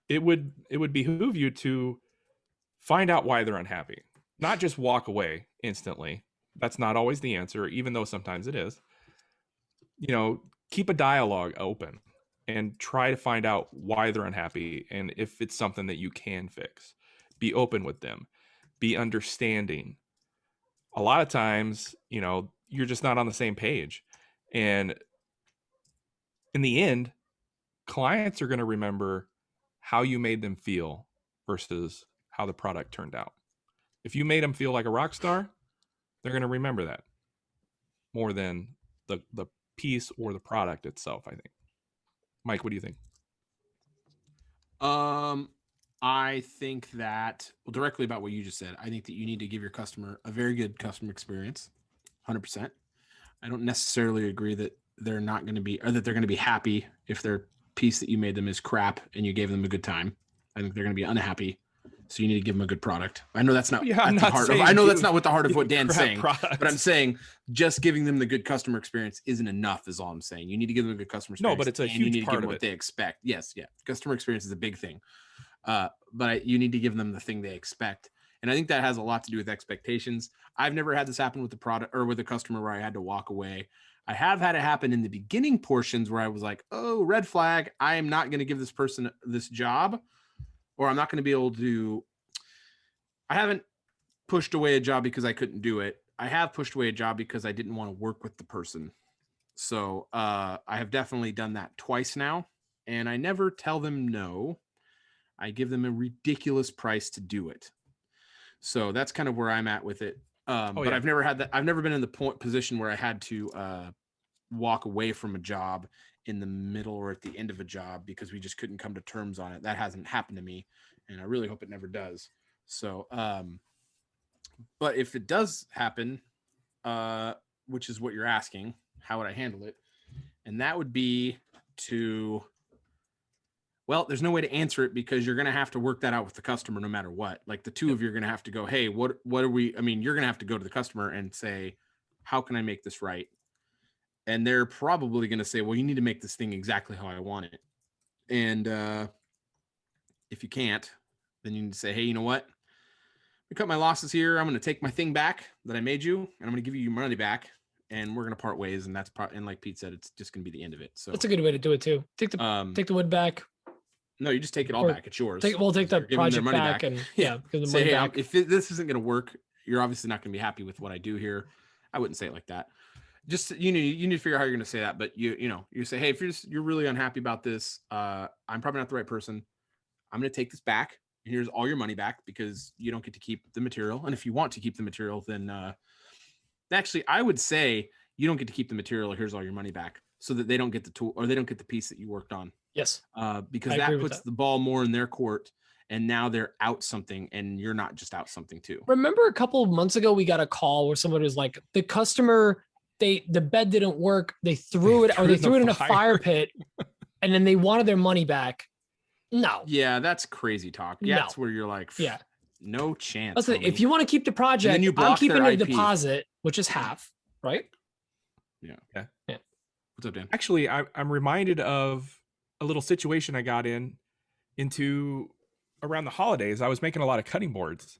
it would behoove you to find out why they're unhappy, not just walk away instantly. That's not always the answer, even though sometimes it is. Keep a dialogue open and try to find out why they're unhappy. And if it's something that you can fix, be open with them, be understanding. A lot of times, you're just not on the same page. And in the end, clients are going to remember how you made them feel versus how the product turned out. If you made them feel like a rock star, they're going to remember that more than the piece or the product itself, I think. Mike, what do you think? I think that, directly about what you just said, I think that you need to give your customer a very good customer experience, 100%. I don't necessarily agree that they're not going to be, or that they're going to be happy if their piece that you made them is crap and you gave them a good time. I think they're going to be unhappy. So you need to give them a good product. I know that's not that's not what the heart of what Dan's saying, but I'm saying just giving them the good customer experience isn't enough is all I'm saying. You need to give them a good customer experience. No, but it's a huge part of what they expect. Yes. Yeah. Customer experience is a big thing. But you need to give them the thing they expect. And I think that has a lot to do with expectations. I've never had this happen with the product or with a customer where I had to walk away. I have had it happen in the beginning portions where I was like, oh, red flag. I am not going to give this person this job, or I'm not going to be able to. I haven't pushed away a job because I couldn't do it. I have pushed away a job because I didn't want to work with the person. So I have definitely done that twice now, and I never tell them no. I give them a ridiculous price to do it. So that's kind of where I'm at with it. But I've never had that. I've never been in the position where I had to walk away from a job in the middle or at the end of a job because we just couldn't come to terms on it. That hasn't happened to me, and I really hope it never does. So, but if it does happen, which is what you're asking, how would I handle it? And that would be to, well, there's no way to answer it because you're going to have to work that out with the customer no matter what. Like the two of you are going to have to go, hey, what are we, I mean, you're going to have to go to the customer and say, how can I make this right? And they're probably going to say, well, you need to make this thing exactly how I want it. And if you can't, then you need to say, hey, you know what? We cut my losses here. I'm going to take my thing back that I made you, and I'm going to give you your money back, and we're going to part ways. And that's and like Pete said, it's just going to be the end of it. So that's a good way to do it too. Take the wood back. No, you just take it all back. It's yours. Take the project back and give them money back. If this isn't going to work, you're obviously not going to be happy with what I do here. I wouldn't say it like that. Just you need to figure out how you're going to say that. But you say, hey, if you're really unhappy about this, I'm probably not the right person. I'm going to take this back. Here's all your money back because you don't get to keep the material. And if you want to keep the material, then actually I would say you don't get to keep the material. Here's all your money back so that they don't get the tool or they don't get the piece that you worked on. Yes. Because that puts the ball more in their court and now they're out something and you're not just out something too. Remember a couple of months ago, we got a call where somebody was like, the customer, the bed didn't work. They threw it in a fire pit and then they wanted their money back. No. Yeah, that's crazy talk. Yeah, that's where you're like, yeah, no chance. Listen, if you want to keep the project, I'm keeping a deposit, which is half, right? Yeah. What's up, Dan? Actually, I'm reminded of a little situation I got into around the holidays. I was making a lot of cutting boards,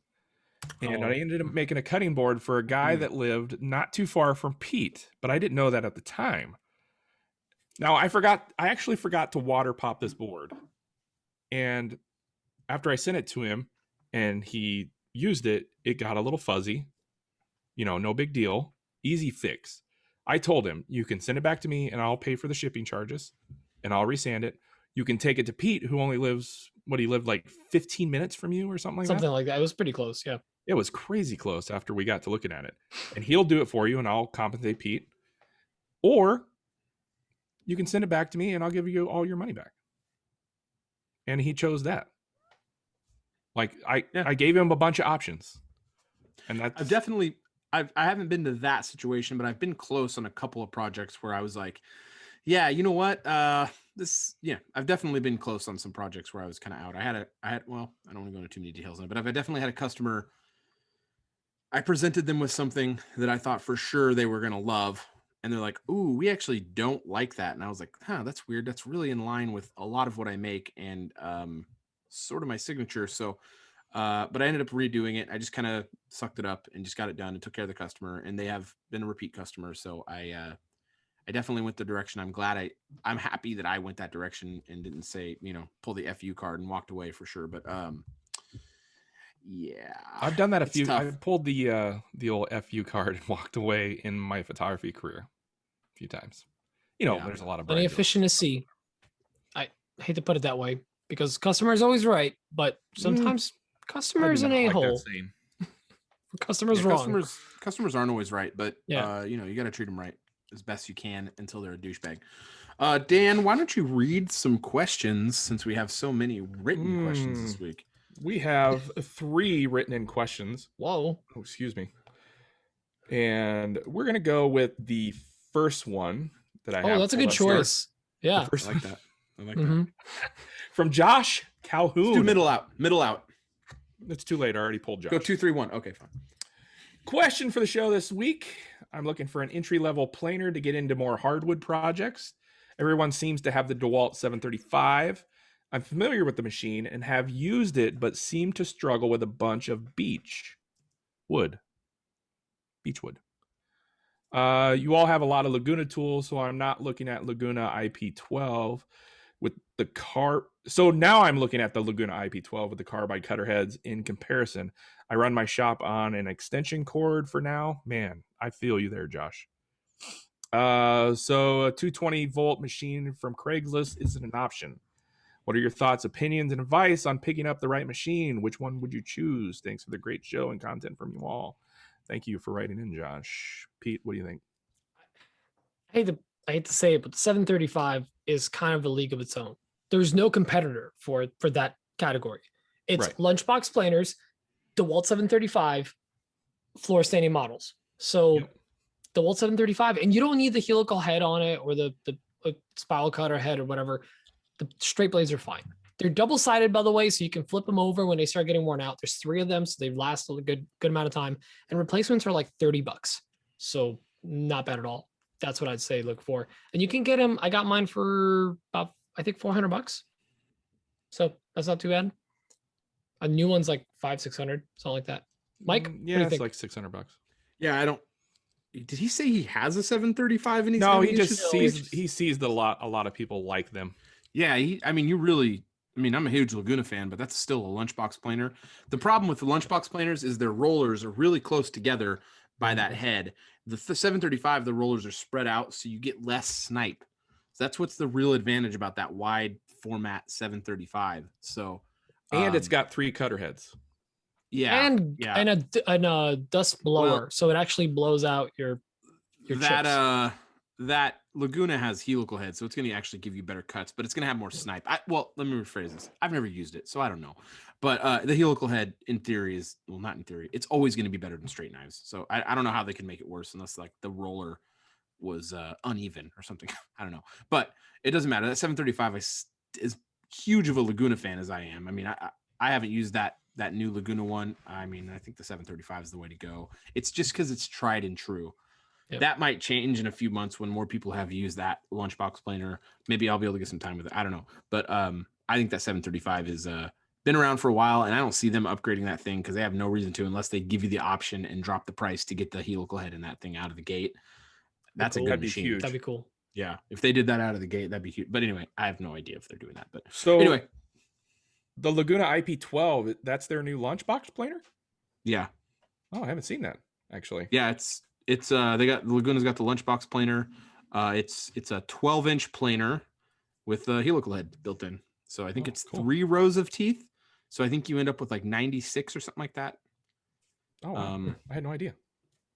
And I ended up making a cutting board for a guy that lived not too far from Pete, but I didn't know that at the time. Now I actually forgot to water pop this board. And after I sent it to him and he used it, it got a little fuzzy. No big deal. Easy fix. I told him, you can send it back to me and I'll pay for the shipping charges and I'll resand it. You can take it to Pete, who only lives, he lived like 15 minutes from you or something like that? Something like that. It was pretty close, yeah. It was crazy close after we got to looking at it. And he'll do it for you and I'll compensate Pete. Or you can send it back to me and I'll give you all your money back. And he chose that. Like I gave him a bunch of options. And that's I haven't been to that situation, but I've been close on a couple of projects where I was like, yeah, you know what? I've definitely been close on some projects where I was kind of out. I don't want to go into too many details on it, but I've definitely had a customer. I presented them with something that I thought for sure they were going to love. And they're like, ooh, we actually don't like that. And I was like, that's weird. That's really in line with a lot of what I make and sort of my signature. So, but I ended up redoing it. I just kind of sucked it up and just got it done and took care of the customer. And they have been a repeat customer. So I definitely went the direction. I'm happy that I went that direction and didn't say, pull the FU card and walked away for sure. But yeah, I've done that a few. I've pulled the old FU card and walked away in my photography career a few times. There's a lot of efficiency. I hate to put it that way because customer is always right, but sometimes customers an a-hole. Customers wrong. Customers aren't always right, but you got to treat them right as best you can until they're a douchebag. Dan, why don't you read some questions since we have so many written questions this week? We have 3 written in questions. Whoa. Oh, excuse me. And we're going to go with the first one that I have. Oh, that's a good choice. Yeah. I like that. That. From Josh Calhoun. Let's do middle out. It's too late. I already pulled Josh. Go 2, 3, 1. Okay, fine. Question for the show this week. I'm looking for an entry-level planer to get into more hardwood projects. Everyone seems to have the DeWalt 735. I'm familiar with the machine and have used it, but seem to struggle with a bunch of beechwood. You all have a lot of Laguna tools, so I'm not looking at Laguna IP12 with the So now I'm looking at the Laguna IP12 with the carbide cutter heads in comparison. I run my shop on an extension cord for now. Man, I feel you there, Josh. So a 220 volt machine from Craigslist isn't an option. What are your thoughts, opinions, and advice on picking up the right machine? Which one would you choose? Thanks for the great show and content from you all. Thank you for writing in, Josh. Pete, what do you think? I hate to say it, but the 735 is kind of a league of its own. There's no competitor for that category. It's right. Lunchbox planers, DeWalt 735, floor standing models. So DeWalt 735, and you don't need the helical head on it or the spiral cutter head or whatever. The straight blades are fine. They're double-sided, by the way, so you can flip them over when they start getting worn out. There's 3 of them, so they last a good amount of time. And replacements are like $30. So not bad at all. That's what I'd say look for. And you can get them. I got mine for about, I think, $400. So that's not too bad. A new one's like $500-600, something like that. Mike, yeah, it's like $600. Yeah, I don't. Did he say he has a 735 and he's no? He just sees a lot of people like them. Yeah, I'm a huge Laguna fan, but that's still a lunchbox planer. The problem with the lunchbox planers is their rollers are really close together by that head. The 735, the rollers are spread out, so you get less snipe. So that's what's the real advantage about that wide format 735. So, and it's got 3 cutter heads. Yeah, and a dust blower, so it actually blows out your chips. That Laguna has helical head, so it's going to actually give you better cuts, but it's going to have more snipe. Let me rephrase this. I've never used it, so I don't know. But the helical head, in theory, not in theory. It's always going to be better than straight knives. So I don't know how they can make it worse unless like the roller was uneven or something. I don't know. But it doesn't matter. That 735 is huge of a Laguna fan as I am. I mean, I haven't used that new Laguna one. I mean, I think the 735 is the way to go. It's just because it's tried and true. Yep. That might change in a few months when more people have used that lunchbox planer. Maybe I'll be able to get some time with it. I don't know. But I think that 735 is been around for a while, and I don't see them upgrading that thing because they have no reason to unless they give you the option and drop the price to get the helical head in that thing out of the gate. That's a good That'd be machine. huge. That'd be cool. Yeah, if they did that out of the gate, that'd be huge. But anyway, I have no idea if they're doing that. But So anyway, the Laguna IP12, that's their new lunchbox planer? yeah. Oh, I haven't seen that actually. Yeah, it's they got Laguna's got the lunchbox planer. It's a 12-inch planer with a helical head built in. So I think it's cool. 3 rows of teeth. So I think you end up with like 96 or something like that. Oh, wow. I had no idea.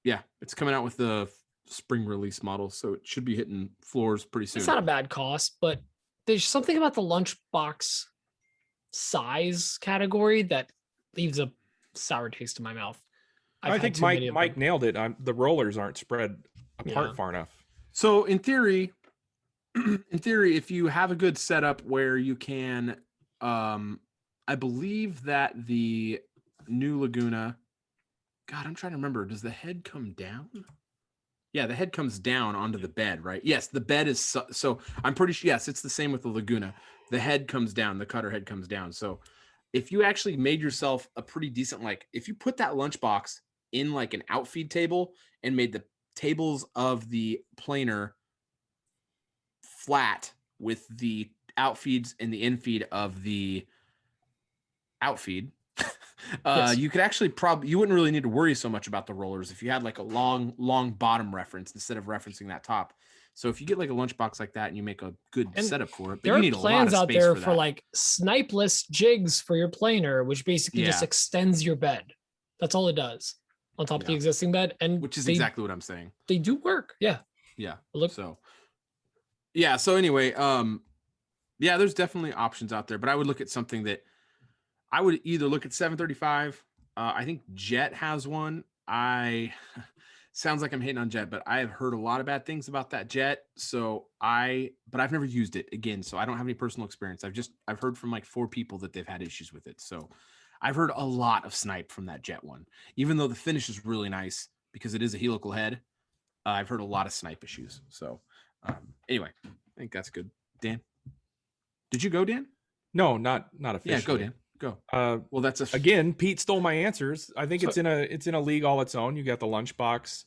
Yeah, it's coming out with the spring release model, so it should be hitting floors pretty soon. It's not a bad cost, but there's something about the lunchbox size category that leaves a sour taste in my mouth. I think Mike nailed it. The rollers aren't spread apart Yeah. far enough. So in theory, if you have a good setup where you can, I believe that the new Laguna, God, I'm trying to remember. Does the head come down? Yeah, the head comes down onto the bed, right? Yes, the bed is so I'm pretty sure. Yes, it's the same with the Laguna. The head comes down, the cutter head comes down. So if you actually made yourself a pretty decent, like if you put that lunchbox in like an outfeed table and made the tables of the planer flat with the outfeeds and the infeed of the outfeed, Yes. you could actually you wouldn't really need to worry so much about the rollers if you had like a long bottom reference instead of referencing that top. So if you get like a lunchbox like that and you make a good And setup for it, but There you are need a lot plans of out space there for for that. like snipeless jigs for your planer, which basically just Yeah. extends your bed. That's all it does on top of the Yeah. existing bed, and which is they, exactly what I'm saying. they do work. Yeah, Yeah. look, So yeah. So anyway, yeah, there's definitely options out there, but I would look at something that I would either look at 735. I think Jet has one. Sounds like I'm hating on Jet, but I have heard a lot of bad things about that Jet. So but I've never used it again. So I don't have any personal experience. I've heard from like 4 people that they've had issues with it. So I've heard a lot of snipe from that Jet one, even though the finish is really nice because it is a helical head. I've heard a lot of snipe issues. So anyway, I think that's good. Dan, did you go, Dan? No, not officially. Yeah, go, Dan. Go. Well, that's Again, Pete stole my answers. I think So- it's in a league all its own. You got the lunchbox,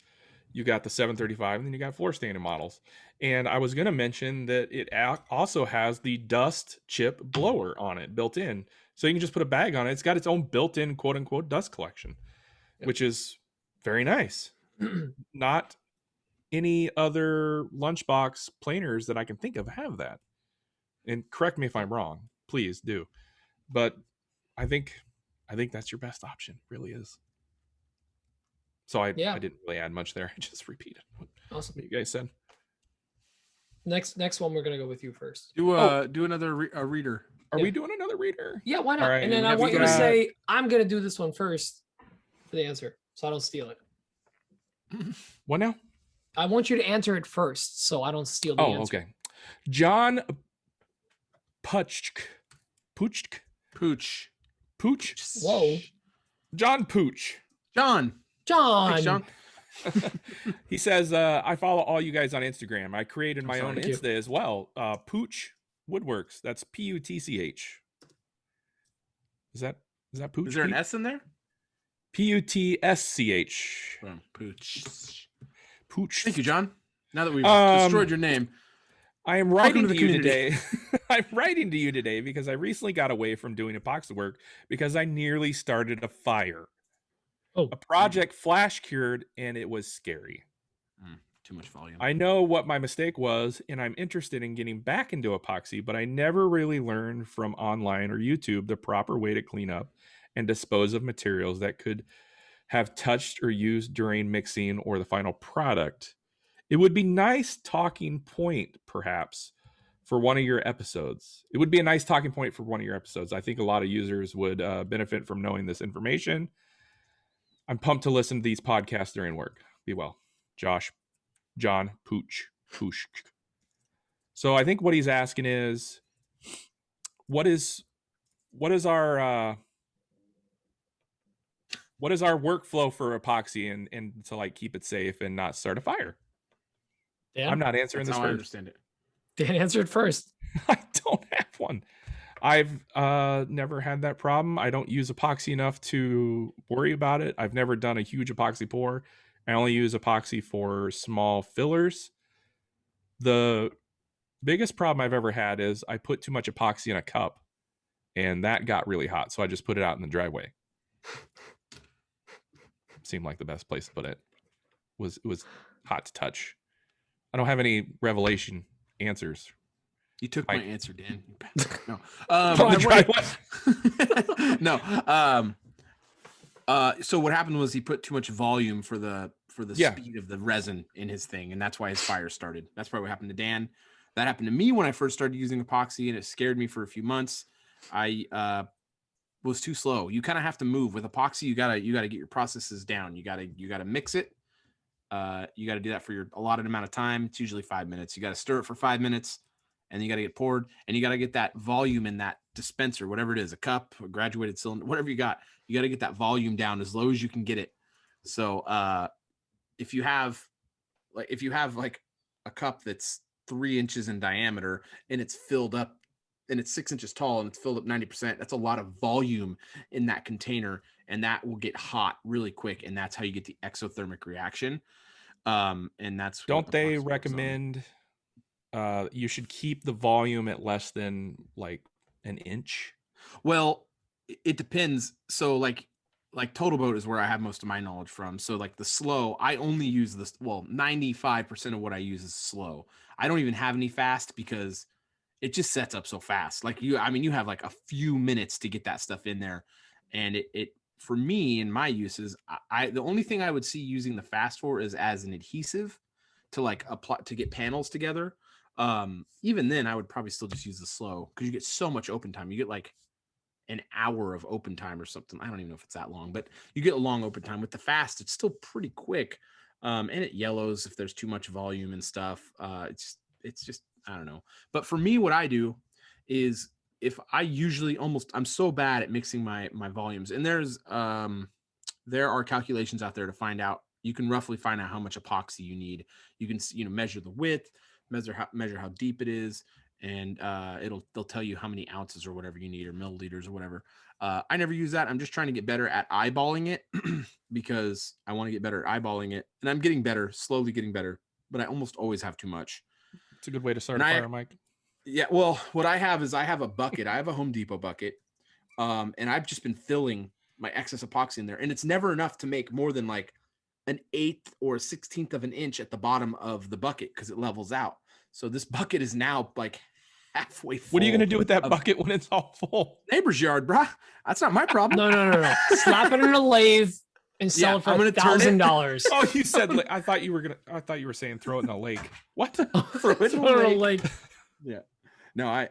you got the 735, and then you got floor standing models. And I was going to mention that it also has the dust chip blower on it built in, so you can just put a bag on it. It's got its own built-in quote unquote dust collection, which is very nice. Not any other lunchbox planers that I can think of have that. And correct me if I'm wrong, please do. But I think that's your best option, really is. So I didn't really add much there. I just repeated awesome. what you guys said. Next one, we're gonna go with you first. do another reader. Are Yeah. we doing another reader? Yeah, why not? All right, And then and I have want you you to got- say, I'm gonna do this one first for the answer, so I don't steal it. What now? I want you to answer it first, so I don't steal the Oh, answer. okay. John Pooch. Whoa, John Pooch. John. John. Thanks, John. He says, I follow all you guys on Instagram. I created my own thank you. Insta as well. Pooch Woodworks. That's Putch. Is that Pooch? Is there an Pete? S in there? Putsch. Pooch. Pooch. Thank you, John. Now that we've Um, destroyed your name. I am Welcome writing to to the you community. today. I'm writing to you today because I recently got away from doing epoxy work because I nearly started a fire. Oh, A project flash cured and it was scary. Too much volume. I know what my mistake was and I'm interested in getting back into epoxy, but I never really learned from online or YouTube the proper way to clean up and dispose of materials that could have touched or used during mixing or the final product. It would be nice talking point, perhaps, for one of your episodes. It would be a nice talking point for one of your episodes. I think a lot of users would benefit from knowing this information. I'm pumped to listen to these podcasts during work. Be well. John Pooch. So I think what he's asking is, what is our workflow for epoxy and to like keep it safe and not start a fire? Dan? I'm not answering That's this how I first. understand it. Dan answered first. I don't have one. I've never had that problem. I don't use epoxy enough to worry about it. I've never done a huge epoxy pour. I only use epoxy for small fillers. The biggest problem I've ever had is I put too much epoxy in a cup, and that got really hot, so I just put it out in the driveway. Seemed like the best place to put it. It was hot to touch. I don't have any revelation answers. You took my answer, Dan. No. No. So what happened was he put too much volume for the speed of the resin in his thing, and that's why his fire started. That's probably what happened to Dan. That happened to me when I first started using epoxy, and it scared me for a few months. I was too slow. You kind of have to move with epoxy. You gotta get your processes down. You gotta mix it. You gotta do that for your allotted amount of time. It's usually 5 minutes. You gotta stir it for 5 minutes, and you gotta get poured, and you gotta get that volume in that dispenser, whatever it is, a cup, a graduated cylinder, whatever you got. You gotta get that volume down as low as you can get it. So if you have like a cup that's 3 inches in diameter and it's filled up and it's 6 inches tall and it's filled up 90%, that's a lot of volume in that container, and that will get hot really quick, and that's how you get the exothermic reaction. And that's don't they recommend you should keep the volume at less than like an inch? Well, it depends. So like Total Boat is where I have most of my knowledge from. So like the slow, I only use this. Well, 95% of what I use is slow. I don't even have any fast because it just sets up so fast. Like you have like a few minutes to get that stuff in there. And it for me in my uses, the only thing I would see using the fast for is as an adhesive to like apply to get panels together. Even then I would probably still just use the slow because you get so much open time. You get like an hour of open time or something. I don't even know if it's that long, but you get a long open time. With the fast, it's still pretty quick. And it yellows if there's too much volume and stuff. It's just, I don't know. But for me, what I do is if I usually I'm so bad at mixing my volumes, and there are calculations out there to find out. You can roughly find out how much epoxy you need. You can, measure the width, measure how deep it is. And they'll tell you how many ounces or whatever you need, or milliliters or whatever. I never use that. I'm just trying to get better at eyeballing it because I want to get better at eyeballing it. And I'm getting better, slowly getting better, but I almost always have too much. It's a good way to start a fire, Mike. Yeah, well, what I have is I have a bucket. I have a Home Depot bucket, and I've just been filling my excess epoxy in there. And it's never enough to make more than like an 1/8 or 1/16 of an inch at the bottom of the bucket because it levels out. So this bucket is now like halfway full. What are you going to do with that bucket when it's all full? Neighbor's yard, bruh. That's not my problem. No. Slap it in a lathe and sell it for $1,000. Oh, you said I thought you were saying throw it in a lake. What? Throw it in a lake. Yeah. No, I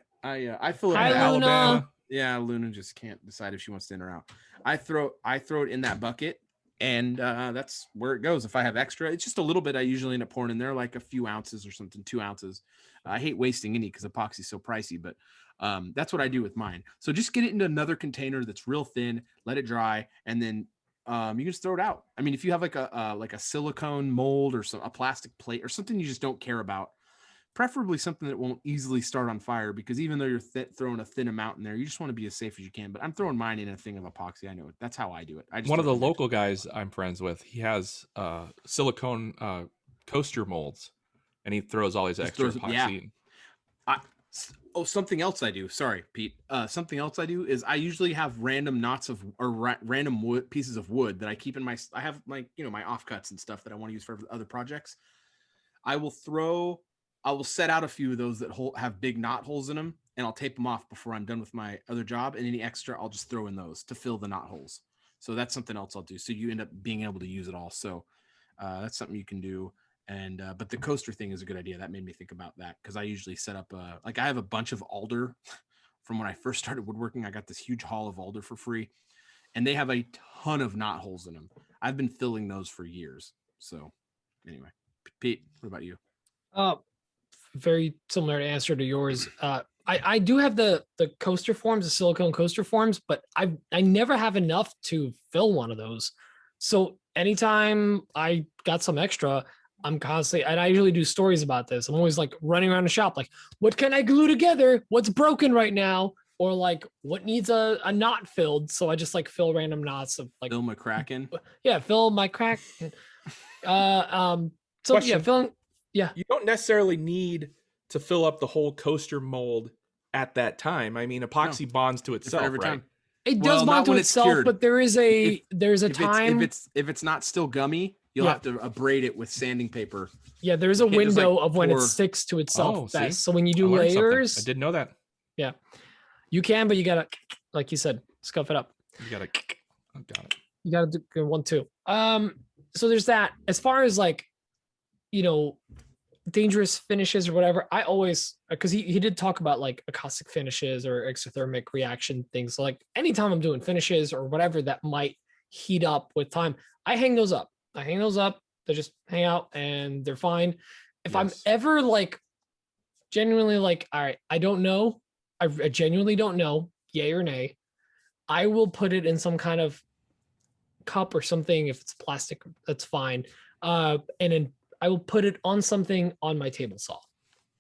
fill it in Alabama. Yeah, Luna just can't decide if she wants to in or out. I throw it in that bucket, and that's where it goes. If I have extra, it's just a little bit. I usually end up pouring in there like a few ounces or something, 2 ounces. I hate wasting any because epoxy is so pricey, but that's what I do with mine. So just get it into another container that's real thin, let it dry, and then you can just throw it out. I mean, if you have like a silicone mold or a plastic plate or something you just don't care about, preferably something that won't easily start on fire, because even though you're throwing a thin amount in there, you just want to be as safe as you can. But I'm throwing mine in a thing of epoxy. I know it. That's how I do it. One of the local guys I'm friends with, he has silicone coaster molds, and he throws all his extra epoxy. Yeah. Something else I do. Sorry, Pete. Something else I do is I usually have random knots of random wood pieces of wood that I keep in I have like, my offcuts and stuff that I want to use for other projects. I will set out a few of those that have big knot holes in them, and I'll tape them off before I'm done with my other job. And any extra, I'll just throw in those to fill the knot holes. So that's something else I'll do. So you end up being able to use it all. So that's something you can do. And but the coaster thing is a good idea. That made me think about that, because I usually set up I have a bunch of alder from when I first started woodworking. I got this huge haul of alder for free, and they have a ton of knot holes in them. I've been filling those for years. So anyway, Pete, what about you? Very similar answer to yours. I do have the coaster forms, the silicone coaster forms, but I never have enough to fill one of those. So anytime I got some extra, I'm constantly, and I usually do stories about this. I'm always like running around the shop, like, what can I glue together? What's broken right now? or like what needs a knot filled. So I just like fill random knots of like Bill McCracken. Yeah, fill my crack. So yeah, Question. filling. Yeah, You don't necessarily need to fill up the whole coaster mold at that time. I mean, epoxy bonds to itself, every right? time. it does Well, bond not to when it's itself, cured. but there's a time. If it's not still gummy, you'll have to abrade it with sanding paper. Yeah, there's You a can't just, window like, of when it pour- sticks to itself Oh, see? best. So when you I do learned something. layers, I didn't know that. yeah, you can, but you gotta, like you said, scuff it up. You gotta. Oh, got it. You gotta do one too. So there's that. As far as like, you know, dangerous finishes or whatever, I always, because he did talk about like acoustic finishes or exothermic reaction things. So like anytime I'm doing finishes or whatever that might heat up with time, I hang those up. They just hang out and they're fine. If I'm Yes. ever like genuinely like, all right, I don't know, I genuinely don't know, yay or nay, I will put it in some kind of cup or something. If it's plastic, that's fine. And then I will put it on something on my table saw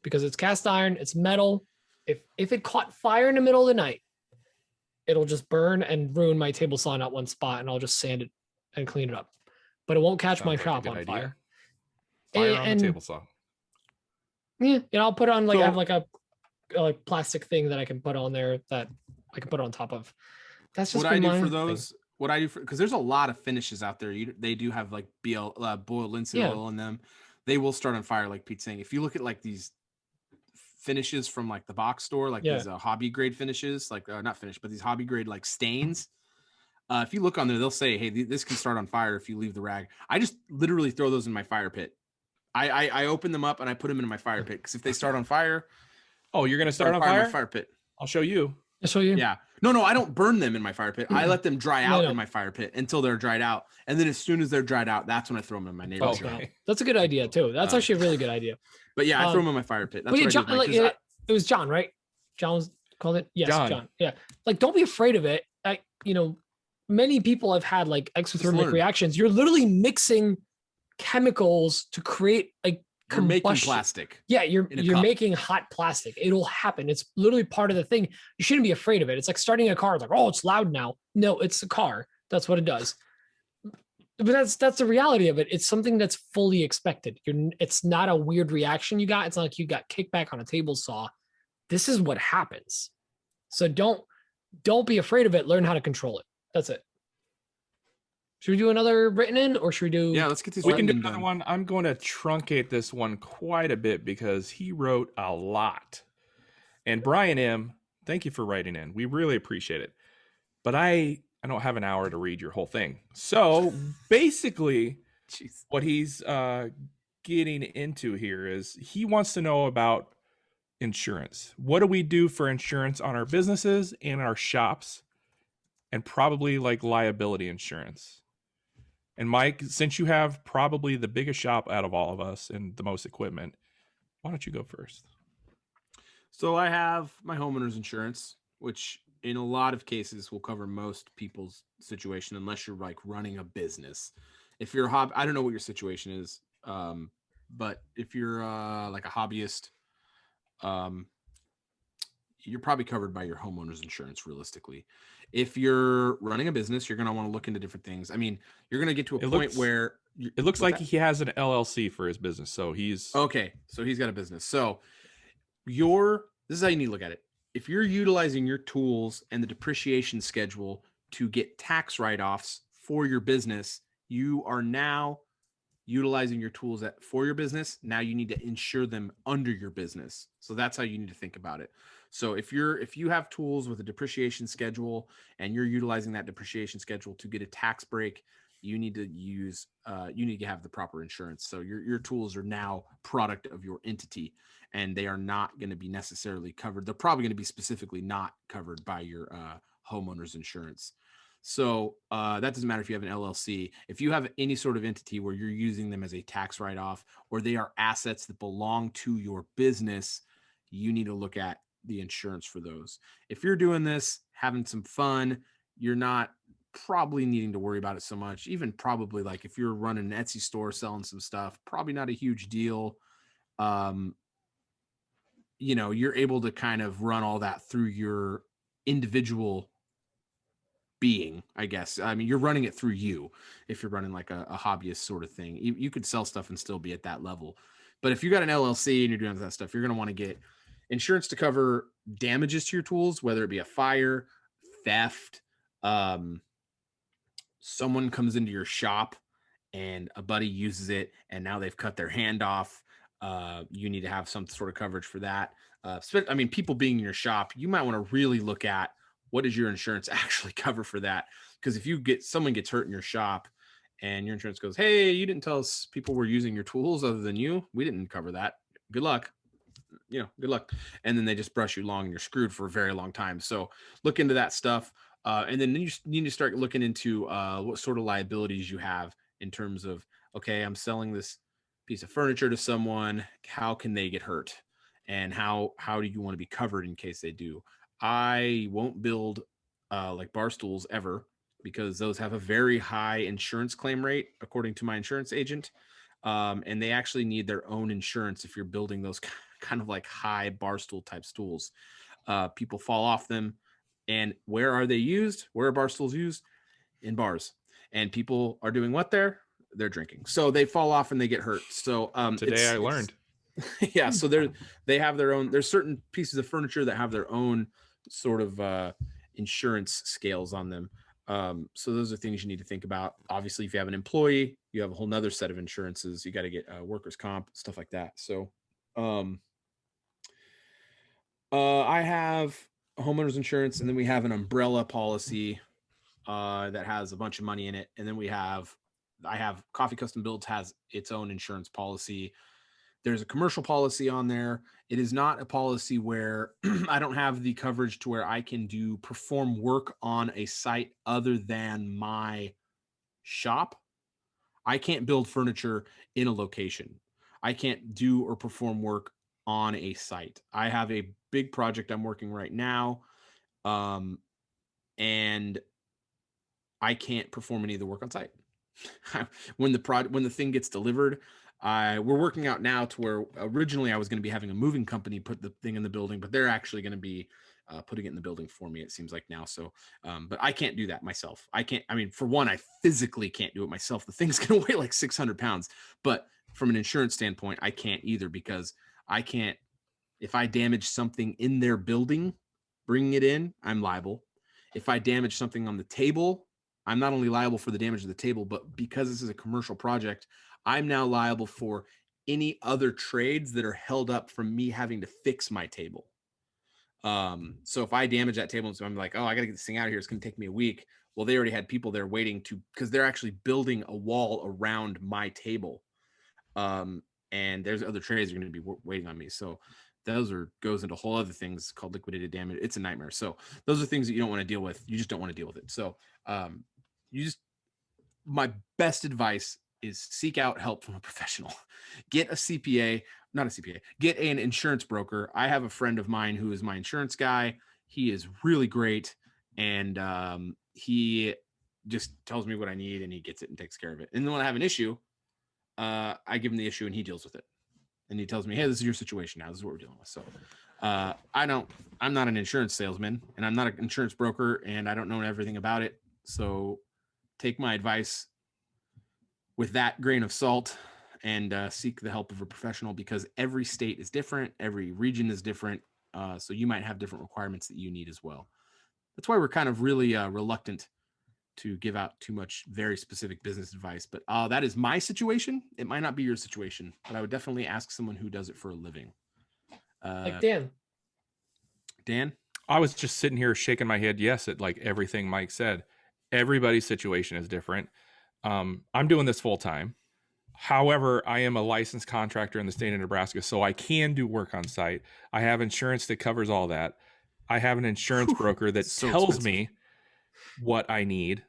because it's cast iron, it's metal. If it caught fire in the middle of the night, it'll just burn and ruin my table saw in that one spot, and I'll just sand it and clean it up. But it won't catch my Sounds like a shop good on idea. fire. Fire on And- the table saw. Yeah, I'll put on like I have So- like a like plastic thing that I can put on there that I can put on top of. That's just What I been do my for thing. those, what I do for, because there's a lot of finishes out there. They do have like boiled linseed Yeah. oil in them. They will start on fire, like Pete's saying. If you look at like these finishes from like the box store, like Yeah. these hobby grade finishes, like not finished, but these hobby grade like stains. If you look on there, they'll say, "Hey, this can start on fire if you leave the rag." I just literally throw those in my fire pit. I open them up and I put them in my fire pit because if they start on fire, Oh, you're gonna start on in fire? my fire pit. I'll show you. I'll show you. Yeah. No, I don't burn them in my fire pit. I let them dry out No. in my fire pit until they're dried out. And then as soon as they're dried out, that's when I throw them in my neighbor's Okay. yard. Wow. That's a good idea too. That's Um, actually a really good idea. But yeah, I throw Um, them in my fire pit. That's But yeah, what John, I do. like, Like, 'cause it was John, right? John was called it. Yes, John. John. Yeah. Like, don't be afraid of it. Many people have had like exothermic learn. reactions. You're literally mixing chemicals to create like you're making combustion. plastic. Yeah, you're in a cup. making hot plastic. It'll happen. It's literally part of the thing. You shouldn't be afraid of it. It's like starting a car. It's like, oh, it's loud now. No, it's a car. That's what it does. But that's the reality of it. It's something that's fully expected. It's not a weird reaction you got. It's not like you got kickback on a table saw. This is what happens. So don't be afraid of it. Learn how to control it. That's it. Should we do another written in, or should we do? Yeah, let's get this We can do written another done. one. I'm going to truncate this one quite a bit because he wrote a lot. And Brian M., thank you for writing in. We really appreciate it. But I don't have an hour to read your whole thing. So basically, Jeez. what he's getting into here is he wants to know about insurance. What do we do for insurance on our businesses and our shops? And probably like liability insurance. And Mike, since you have probably the biggest shop out of all of us and the most equipment, why don't you go first? So I have my homeowner's insurance, which in a lot of cases will cover most people's situation, unless you're like running a business. If you're I don't know what your situation is, but if you're like a hobbyist, you're probably covered by your homeowner's insurance realistically. If you're running a business, you're going to want to look into different things. I mean, you're going to get to a point where it looks like he has an LLC for his business. So he's okay. So he's got a business. So this is how you need to look at it. If you're utilizing your tools and the depreciation schedule to get tax write-offs for your business, you are now utilizing your tools for your business. Now you need to insure them under your business. So that's how you need to think about it. So if you have tools with a depreciation schedule and you're utilizing that depreciation schedule to get a tax break, you need to have the proper insurance. So your tools are now product of your entity and they are not going to be necessarily covered. They're probably going to be specifically not covered by your homeowner's insurance. So that doesn't matter if you have an LLC. If you have any sort of entity where you're using them as a tax write-off or they are assets that belong to your business, you need to look at the insurance for those. If you're doing this, having some fun, you're not probably needing to worry about it so much. Even probably like if you're running an Etsy store selling some stuff, probably not a huge deal. You're able to kind of run all that through your individual being, I guess. I mean, you're running it through you. If you're running like a hobbyist sort of thing, you could sell stuff and still be at that level. But if you got an LLC and you're doing that stuff, you're going to want to get insurance to cover damages to your tools, whether it be a fire, theft, someone comes into your shop and a buddy uses it and now they've cut their hand off. You need to have some sort of coverage for that. I mean, people being in your shop, you might want to really look at what does your insurance actually cover for that? Because if someone gets hurt in your shop and your insurance goes, hey, you didn't tell us people were using your tools other than you, we didn't cover that. Good luck. Good luck. And then they just brush you along and you're screwed for a very long time. So look into that stuff. And then you need to start looking into what sort of liabilities you have in terms of, okay, I'm selling this piece of furniture to someone. How can they get hurt? And how do you want to be covered in case they do? I won't build like bar stools ever because those have a very high insurance claim rate, according to my insurance agent. And they actually need their own insurance if you're building those kind of like high bar stool type stools. People fall off them. And where are they used? Where are bar stools used? In bars. And people are doing what there? They're drinking. So they fall off and they get hurt. So today I learned. Yeah. So they have their own, there's certain pieces of furniture that have their own sort of insurance scales on them. So those are things you need to think about. Obviously, if you have an employee, you have a whole nother set of insurances. You got to get workers' comp, stuff like that. So I have a homeowner's insurance, and then we have an umbrella policy that has a bunch of money in it. And then I have Coffee Custom Builds has its own insurance policy. There's a commercial policy on there. It is not a policy where I don't have the coverage to where I can perform work on a site other than my shop. I can't build furniture in a location. I can't do or perform work on a site. I have a big project I'm working right now, and I can't perform any of the work on site. When the thing gets delivered, we're working out now to where originally I was going to be having a moving company put the thing in the building, but they're actually going to be putting it in the building for me, it seems like now. So, but I can't do that myself. For one, I physically can't do it myself. The thing's going to weigh like 600 pounds, but from an insurance standpoint, I can't either because if I damage something in their building, bringing it in, I'm liable. If I damage something on the table, I'm not only liable for the damage of the table, but because this is a commercial project, I'm now liable for any other trades that are held up from me having to fix my table. So if I damage that table, so I'm like, oh, I got to get this thing out of here. It's going to take me a week. Well, they already had people there waiting because they're actually building a wall around my table. And there's other trades that are going to be waiting on me. So goes into whole other things called liquidated damage. It's a nightmare. So those are things that you don't want to deal with. You just don't want to deal with it. So, my best advice is seek out help from a professional. Get a CPA, not a CPA, get an insurance broker. I have a friend of mine who is my insurance guy. He is really great. And he just tells me what I need and he gets it and takes care of it. And then when I have an issue, I give him the issue and he deals with it. And he tells me, hey, this is your situation now. This is what we're dealing with. So I'm not an insurance salesman and I'm not an insurance broker and I don't know everything about it. So take my advice with that grain of salt and seek the help of a professional because every state is different. Every region is different. So you might have different requirements that you need as well. That's why we're kind of really reluctant to give out too much very specific business advice. But that is my situation. It might not be your situation, but I would definitely ask someone who does it for a living. Like Dan. Dan? I was just sitting here shaking my head yes at like everything Mike said. Everybody's situation is different. I'm doing this full time. However, I am a licensed contractor in the state of Nebraska, so I can do work on site. I have insurance that covers all that. I have an insurance broker that tells me what I need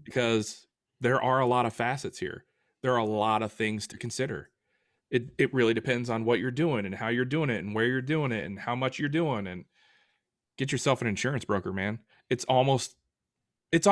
because there are a lot of facets here. There are a lot of things to consider. It really depends on what you're doing and how you're doing it and where you're doing it and how much you're doing. And get yourself an insurance broker, man. It's on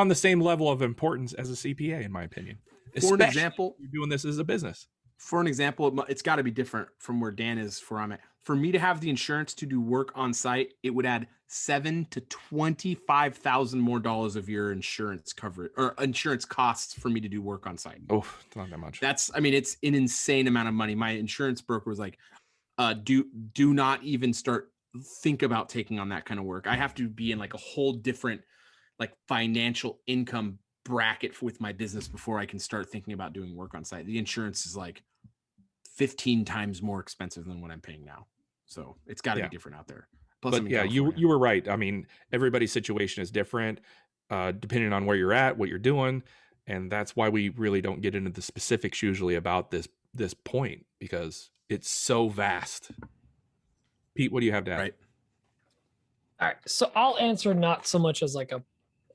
the same level of importance as a CPA, in my opinion. For an example, you're doing this as a business. For an example, it's got to be different from where Dan is, where I'm at. for me to have the insurance to do work on site, it would add $7,000 to $25,000 more of your insurance coverage or insurance costs for me to do work on site. Oh, it's not that much. It's an insane amount of money. My insurance broker was like, do not even think about taking on that kind of work. I have to be in like a whole different like financial income bracket with my business before I can start thinking about doing work on site. The insurance is like 15 times more expensive than what I'm paying now. So it's got to be different out there. Plus, but yeah, you were right. I mean, everybody's situation is different, depending on where you're at, what you're doing. And that's why we really don't get into the specifics usually about this point, because it's so vast. Pete, what do you have to add? Right. All right. So I'll answer not so much as like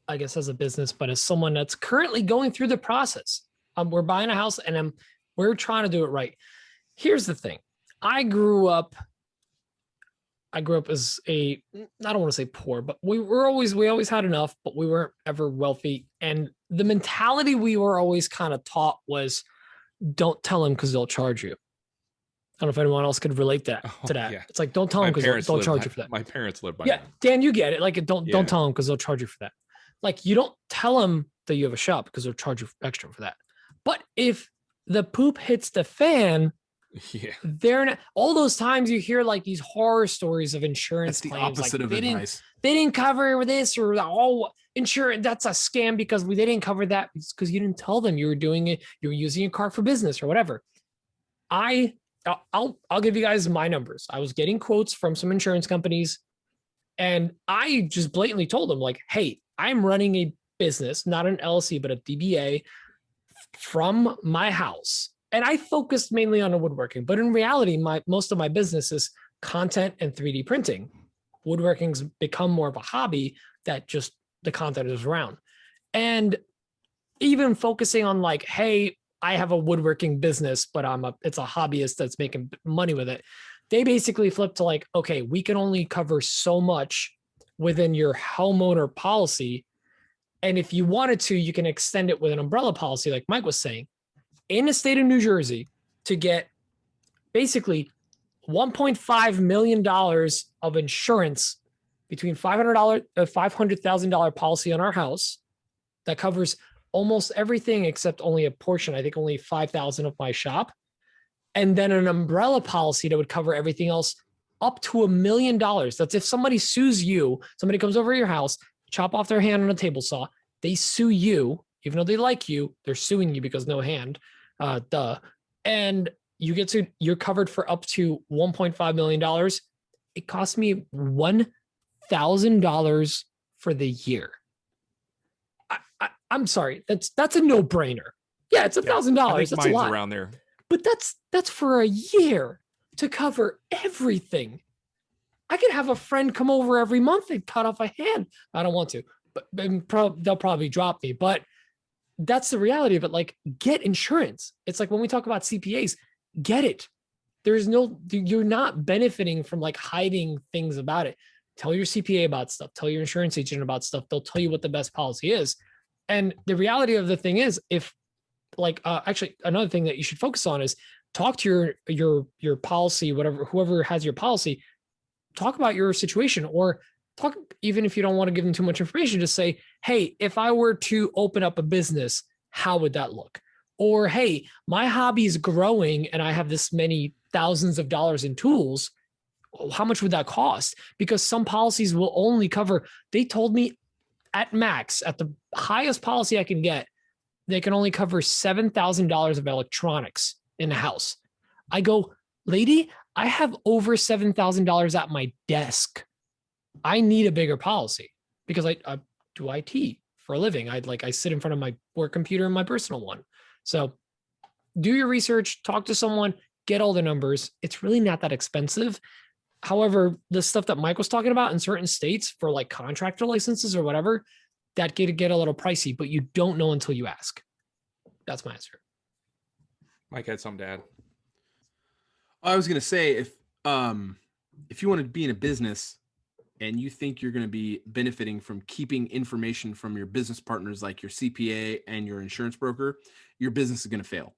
I guess as a business, but as someone that's currently going through the process. We're buying a house and we're trying to do it right. Here's the thing. I grew up as I don't want to say poor, but we always had enough, but we weren't ever wealthy. And the mentality we were always kind of taught was, don't tell them because they'll charge you. I don't know if anyone else could relate to that. Yeah. It's like, don't tell them because they'll charge you for that. My parents live by that. that. Dan, you get it. Like, don't tell them because they'll charge you for that. Like, you don't tell them that you have a shop because they'll charge you extra for that. But if the poop hits the fan, they're not, all those times you hear like these horror stories of insurance. That's the claims, opposite like, of advice. They didn't cover this, or insurance. That's a scam because they didn't cover that because you didn't tell them you were doing it. You were using your car for business or whatever. I'll give you guys my numbers. I was getting quotes from some insurance companies, and I just blatantly told them like, hey, I'm running a business, not an LLC, but a DBA from my house. And I focused mainly on the woodworking, but in reality, most of my business is content and 3D printing. Woodworking's become more of a hobby that just the content is around. And even focusing on like, hey, I have a woodworking business, but it's a hobbyist that's making money with it. They basically flipped to like, okay, we can only cover so much within your homeowner policy. And if you wanted to, you can extend it with an umbrella policy, like Mike was saying. In the state of New Jersey, to get basically $1.5 million of insurance between $500,000 policy on our house that covers almost everything except only a portion, I think only 5,000 of my shop. And then an umbrella policy that would cover everything else up to $1 million. That's if somebody sues you, somebody comes over to your house, chop off their hand on a table saw, they sue you, even though they like you, they're suing you because no hand. And you're covered for up to $1.5 million. It cost me $1,000 for the year. I'm sorry. That's a no brainer. Yeah, it's $1,000. That's a lot around there. But that's for a year to cover everything. I could have a friend come over every month and cut off a hand. I don't want to, but they'll probably drop me. But that's the reality of it. Like, get insurance. It's like when we talk about CPAs, get it. You're not benefiting from like hiding things about it. Tell your CPA about stuff. Tell your insurance agent about stuff. They'll tell you what the best policy is. And the reality of the thing is, if like, actually another thing that you should focus on is talk to your policy, whoever has your policy, talk about your situation, or talk, even if you don't want to give them too much information, just say, hey, if I were to open up a business, how would that look? Or, hey, my hobby is growing and I have this many thousands of dollars in tools. How much would that cost? Because some policies will only cover, they told me at max, at the highest policy I can get, they can only cover $7,000 of electronics in the house. I go, lady, I have over $7,000 at my desk. I need a bigger policy because I do IT for a living. I sit in front of my work computer and my personal one. So do your research, talk to someone, get all the numbers. It's really not that expensive. However, the stuff that Mike was talking about in certain states for like contractor licenses or whatever, that get a little pricey, but you don't know until you ask. That's my answer. Mike had something to add. I was going to say, if you want to be in a business and you think you're going to be benefiting from keeping information from your business partners, like your CPA and your insurance broker, your business is going to fail.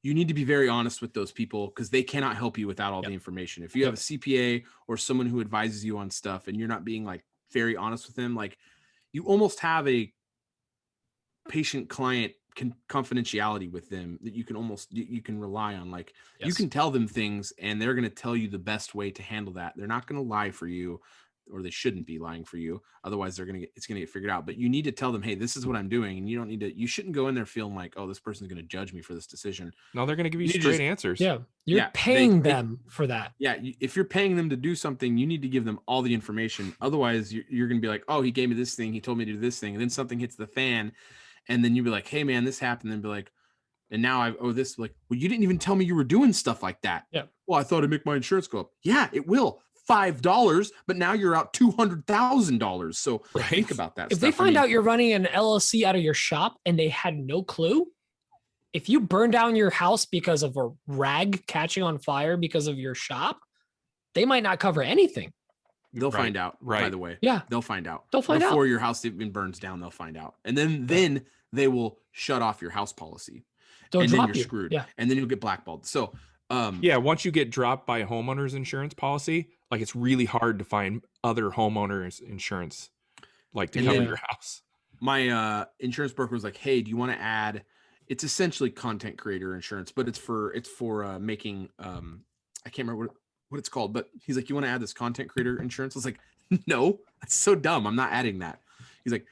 you need to be very honest with those people because they cannot help you without all Yep. the information. If you have a CPA or someone who advises you on stuff and you're not being like very honest with them, like you almost have a patient client confidentiality with them that you can almost you can rely on. Like you Yes. can tell them things and they're going to tell you the best way to handle that. They're not going to lie for you, or they shouldn't be lying for you. Otherwise it's going to get figured out. But you need to tell them, hey, this is what I'm doing. And you shouldn't go in there feeling like, oh, this person's going to judge me for this decision. No, they're going to give you You need to straight just- answers. Yeah. You're Yeah, paying they- them for that. Yeah, if you're paying them to do something, you need to give them all the information. Otherwise, you're going to be like, oh, he gave me this thing. He told me to do this thing. And then something hits the fan. And then you'd be like, hey, man, this happened. And be like, and now I owe this. Like, well, you didn't even tell me you were doing stuff like that. Yeah. Well, I thought it'd make my insurance go up. Yeah, it will. $5, but now you're out $200,000. So Right. think about that. If they find out you're running an LLC out of your shop and they had no clue, if you burn down your house because of a rag catching on fire because of your shop, they might not cover anything. they'll Right, find out. By right. the way, Yeah. they'll find out. They'll find out. Before your house even burns down. They'll find out, and then they will shut off your house policy, They'll and then drop you're you. screwed. Yeah. And then you'll get blackballed. So Yeah, once you get dropped by a homeowner's insurance policy, like it's really hard to find other homeowners insurance like to And cover then- your house. my insurance broker was like, hey, do you want to add, it's essentially content creator insurance, but it's for making I can't remember what it's called, but he's like, you want to add this content creator insurance? I was like, no, that's so dumb, I'm not adding that. He's like,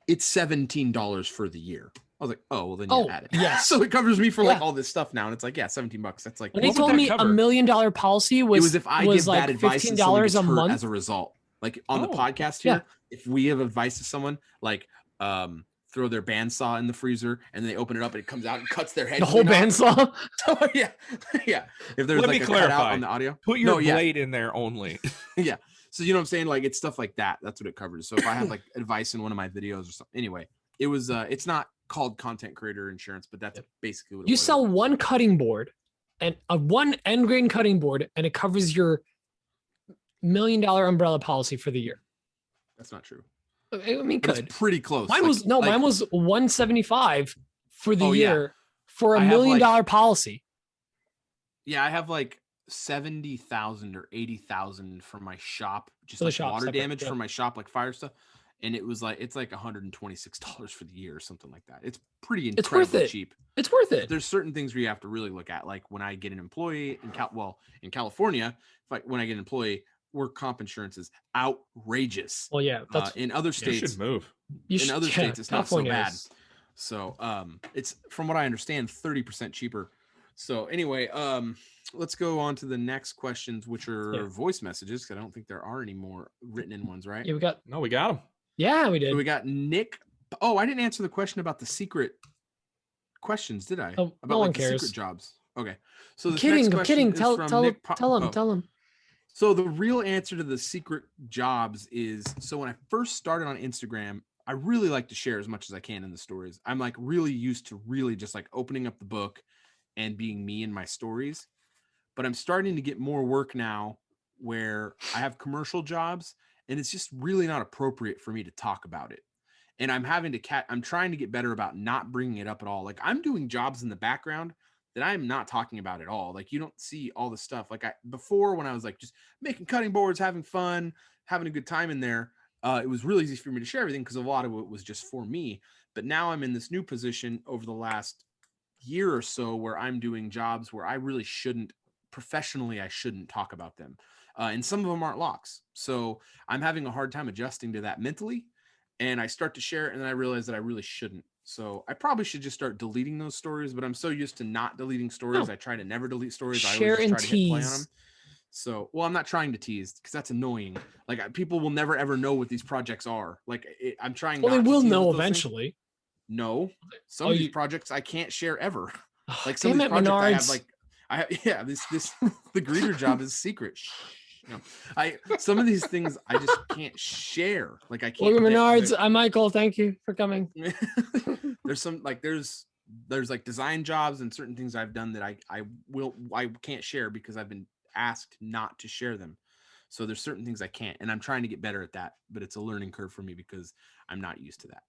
it's $17 for the year. I was like, oh, well then you add it. yes. So it covers me for like Yeah. all this stuff now, and it's like, yeah, $17. That's like, When they What would told that me cover? $1 million policy it was, was if I was give like bad advice and someone $15 gets a hurt month. as a result. Like on the Oh, podcast yeah. here, if we have advice to someone, like throw their bandsaw in the freezer and they open it up and it comes out and cuts their head. The whole clean off. bandsaw. Oh, yeah, yeah. If there's Let like me a cutout clarify. on the audio, Put your No, yeah. blade in there only. yeah. So you know what I'm saying? Like it's stuff like that. That's what it covers. So if I have like advice in one of my videos or something, anyway, it was. It's not called content creator insurance, but that's basically what it You was. sell one cutting board and a one end grain cutting board, and it covers your $1 million umbrella policy for the year. That's not true. I mean, But could. it's pretty close. Mine was mine was 175 for the Oh, yeah. year for I $1 have, million like- policy. Yeah, I have like 70,000 or 80,000 for my shop, just For the like shop, water separate, damage yeah. for my shop, like fire stuff. And it's like $126 for the year or something like that. It's pretty It's worth incredibly it. cheap. It's worth But it. there's certain things where you have to really look at, like when I get an employee in California, when I get an employee, work comp insurance is outrageous. Well, yeah, that's In other You states, should move. in other states, it's not so California bad. is- So it's, from what I understand, 30% cheaper. So anyway, let's go on to the next questions, which are Yeah. voice messages, because I don't think there are any more written in ones, right? Yeah, we got. No, we got him. Yeah, we did. So we got Nick. Oh, I didn't answer the question about the secret questions, did I? Oh, About no one the cares. secret jobs. Okay. So I'm this kidding. next I'm question kidding. is Tell from Nick oh. him. So the real answer to the secret jobs is, so when I first started on Instagram, I really like to share as much as I can in the stories. I'm like really used to really just like opening up the book and being me in my stories. But I'm starting to get more work now where I have commercial jobs and it's just really not appropriate for me to talk about it. And I'm I'm trying to get better about not bringing it up at all. Like I'm doing jobs in the background that I'm not talking about at all. Like you don't see all the stuff. Like before when I was like just making cutting boards, having fun, having a good time in there, it was really easy for me to share everything because a lot of it was just for me. But now I'm in this new position over the last year or so where I'm doing jobs where I really shouldn't, professionally, I shouldn't talk about them. And some of them aren't locks. So I'm having a hard time adjusting to that mentally. And I start to share it and then I realize that I really shouldn't. So I probably should just start deleting those stories, but I'm so used to not deleting stories. No. I try to never delete stories. Share I always and just try to hit play on tease. them. So, well, I'm not trying to tease because that's annoying. Like people will never ever know what these projects are. Like I'm trying. Well, not they to will tease know with those things. eventually. No, some Oh, of these you- projects I can't share ever. Oh, Like some damn of it, these projects I have, Menards. like I have, yeah, this the greeter job is secret. Shh. No, some of these things I just can't share. Like I can't. Welcome, they're- Menards. I'm Michael. Thank you for coming. there's some like there's like design jobs and certain things I've done that I can't share because I've been asked not to share them. So there's certain things I can't, and I'm trying to get better at that, but it's a learning curve for me because I'm not used to that.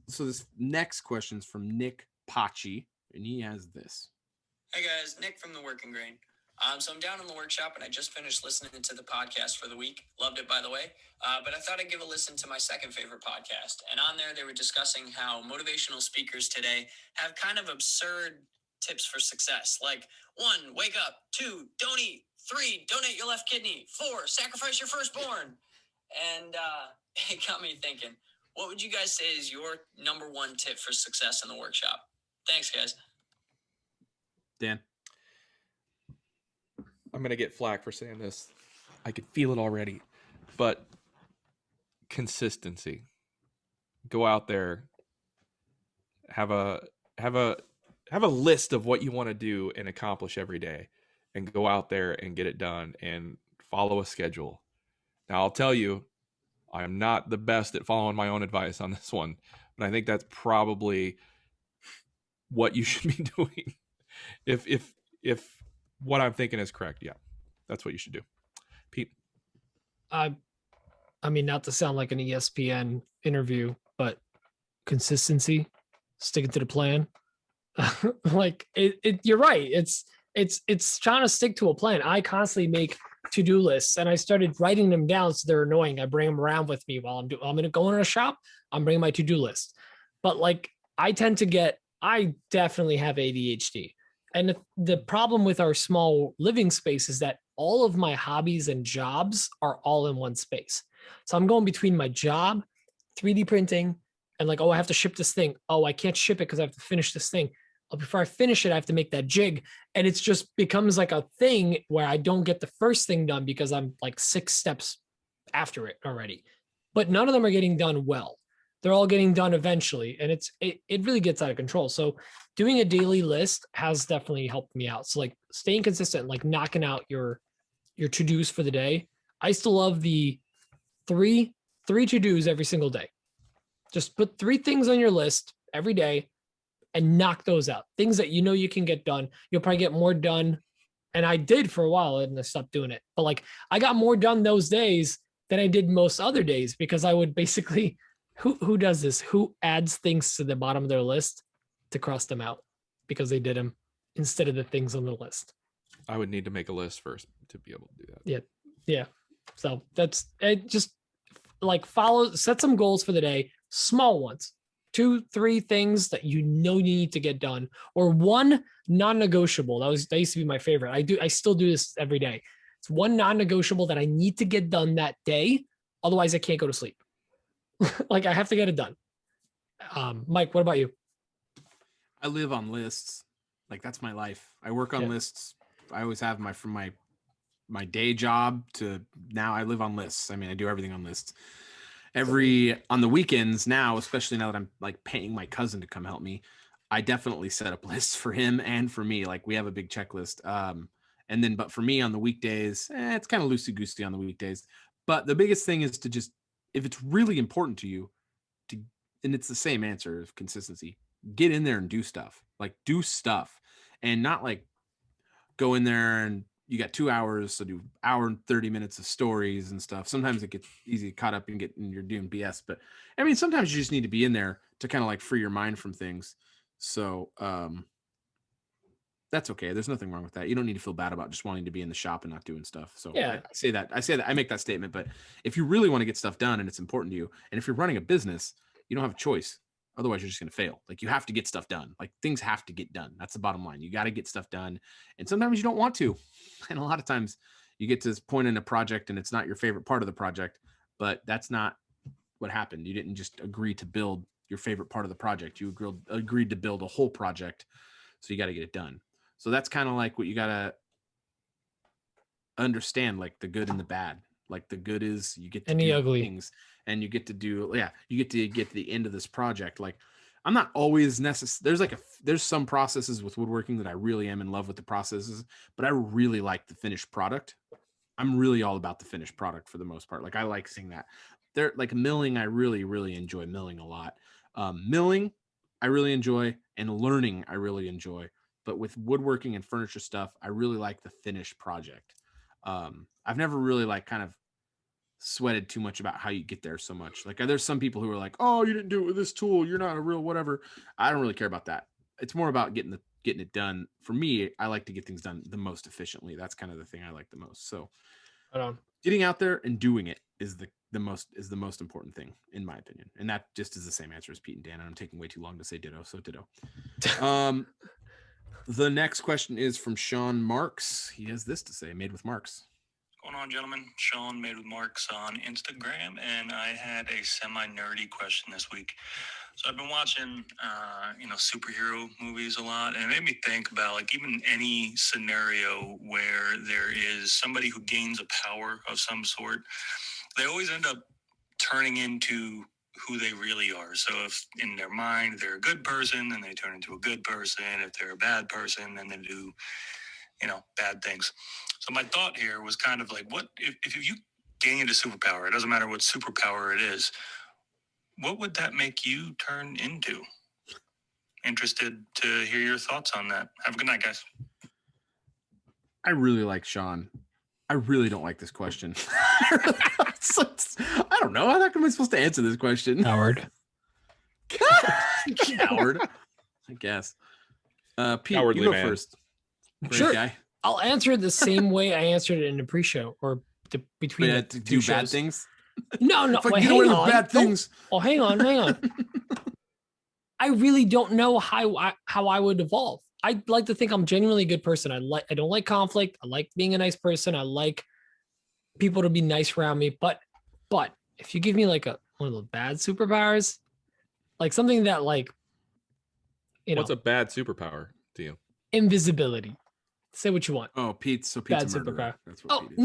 So this next question is from Nick Pachi, and he has this. Hey guys, Nick from the Working Grain. So I'm down in the workshop and I just finished listening to the podcast for the week. Loved it, by the way. But I thought I'd give a listen to my second favorite podcast. And on there, they were discussing how motivational speakers today have kind of absurd tips for success. Like 1, wake up. 2, don't eat. 3, donate your left kidney. 4, sacrifice your firstborn. And it got me thinking, what would you guys say is your number 1 tip for success in the workshop? Thanks, guys. Dan. I'm going to get flack for saying this. I could feel it already. But consistency. Go out there, have a list of what you want to do and accomplish every day, and go out there and get it done and follow a schedule. Now, I'll tell you, I'm not the best at following my own advice on this one, but I think that's probably what you should be doing. If what I'm thinking is correct, yeah, that's what you should do. Pete. I mean, not to sound like an ESPN interview, but consistency, sticking to the plan. Like you're right. It's trying to stick to a plan. I constantly make to-do lists and I started writing them down so they're annoying. I bring them around with me while I'm going to go in a shop. I'm bringing my to-do list. But like I definitely have ADHD. And the problem with our small living space is that all of my hobbies and jobs are all in one space. So I'm going between my job, 3D printing, and like, oh, I have to ship this thing. Oh, I can't ship it because I have to finish this thing. Before I finish it, I have to make that jig. And it's just becomes like a thing where I don't get the first thing done because I'm like 6 steps after it already. But none of them are getting done well. They're all getting done eventually. And it really gets out of control. So doing a daily list has definitely helped me out. So like staying consistent, like knocking out your to-dos for the day. I still love the three to-dos every single day. Just put 3 things on your list every day and knock those out. Things that you know you can get done. You'll probably get more done. And I did for a while and I stopped doing it. But like I got more done those days than I did most other days because I would basically, who does this? Who adds things to the bottom of their list to cross them out because they did them instead of the things on the list? I would need to make a list first to be able to do that. Yeah. Yeah. So that's it. Just like set some goals for the day, small ones, 2, 3 things that you know you need to get done, or 1 non-negotiable. That used to be my favorite. I still do this every day. It's 1 non-negotiable that I need to get done that day. Otherwise I can't go to sleep. Like I have to get it done. Mike, what about you? I live on lists. Like that's my life. I work on lists. I always have from my day job to now I live on lists. I mean, I do everything on lists. On the weekends now, especially now that I'm like paying my cousin to come help me, I definitely set up lists for him and for me. Like we have a big checklist. But for me on the weekdays, it's kind of loosey-goosey on the weekdays. But the biggest thing is to just, if it's really important to you, and it's the same answer of consistency, get in there and do stuff. Like do stuff and not like go in there and you got 2 hours, so do hour and 30 minutes of stories and stuff. Sometimes it gets easy caught up and you're doing BS, but I mean, sometimes you just need to be in there to kind of like free your mind from things. So, that's okay. There's nothing wrong with that. You don't need to feel bad about just wanting to be in the shop and not doing stuff. So yeah, I make that statement, but if you really want to get stuff done and it's important to you, and if you're running a business, you don't have a choice. Otherwise you're just going to fail. Like you have to get stuff done. Like things have to get done. That's the bottom line. You got to get stuff done. And sometimes you don't want to. And a lot of times you get to this point in a project and it's not your favorite part of the project, but that's not what happened. You didn't just agree to build your favorite part of the project. You agreed to build a whole project. So you got to get it done. So that's kind of like what you got to understand, like the good and the bad. Like the good is you get to do ugly things and you get to do, you get to the end of this project. Like I'm not always there's some processes with woodworking that I really am in love with the processes, but I really like the finished product. I'm really all about the finished product for the most part. Like I like seeing that. They're like milling. I really, really enjoy milling a lot. Milling, I really enjoy, and learning, I really enjoy. But with woodworking and furniture stuff, I really like the finished project. I've never really like kind of sweated too much about how you get there so much. Like there's some people who are like, oh, you didn't do it with this tool, you're not a real whatever. I don't really care about that. It's more about getting getting it done. For me, I like to get things done the most efficiently. That's kind of the thing I like the most. So getting out there and doing it is the most important thing, in my opinion. And that just is the same answer as Pete and Dan. And I'm taking way too long to say ditto. So ditto. The next question is from Sean Marks. He has this to say, made with Marks. What's going on, gentlemen? Sean, made with Marks on Instagram, and I had a semi-nerdy question this week. So I've been watching, superhero movies a lot, and it made me think about, like, even any scenario where there is somebody who gains a power of some sort, they always end up turning into who they really are. So if in their mind they're a good person, then they turn into a good person. If they're a bad person, then they do, bad things. So my thought here was kind of like, what if you gained a superpower? It doesn't matter what superpower it is. What would that make you turn into? Interested to hear your thoughts on that. Have a good night, guys. I really like Sean. I really don't like this question. I don't know. How am I supposed to answer this question? Howard. Coward. I guess. Pete, Cowardly you go man. first. Great Sure. guy. I'll answer it the same way I answered it in the pre-show or between the to two do bad shows. things. No. If I Wait, get away hang with on. bad things. Oh, hang on. I really don't know how I would evolve. I like to think I'm genuinely a good person. I don't like conflict. I like being a nice person. I like people to be nice around me. But if you give me like one of the bad superpowers, like something that like, What's a bad superpower to you? invisibility. Say what you want. Oh, Pete's Bad a murderer. superpower. That's what Oh, Pete is.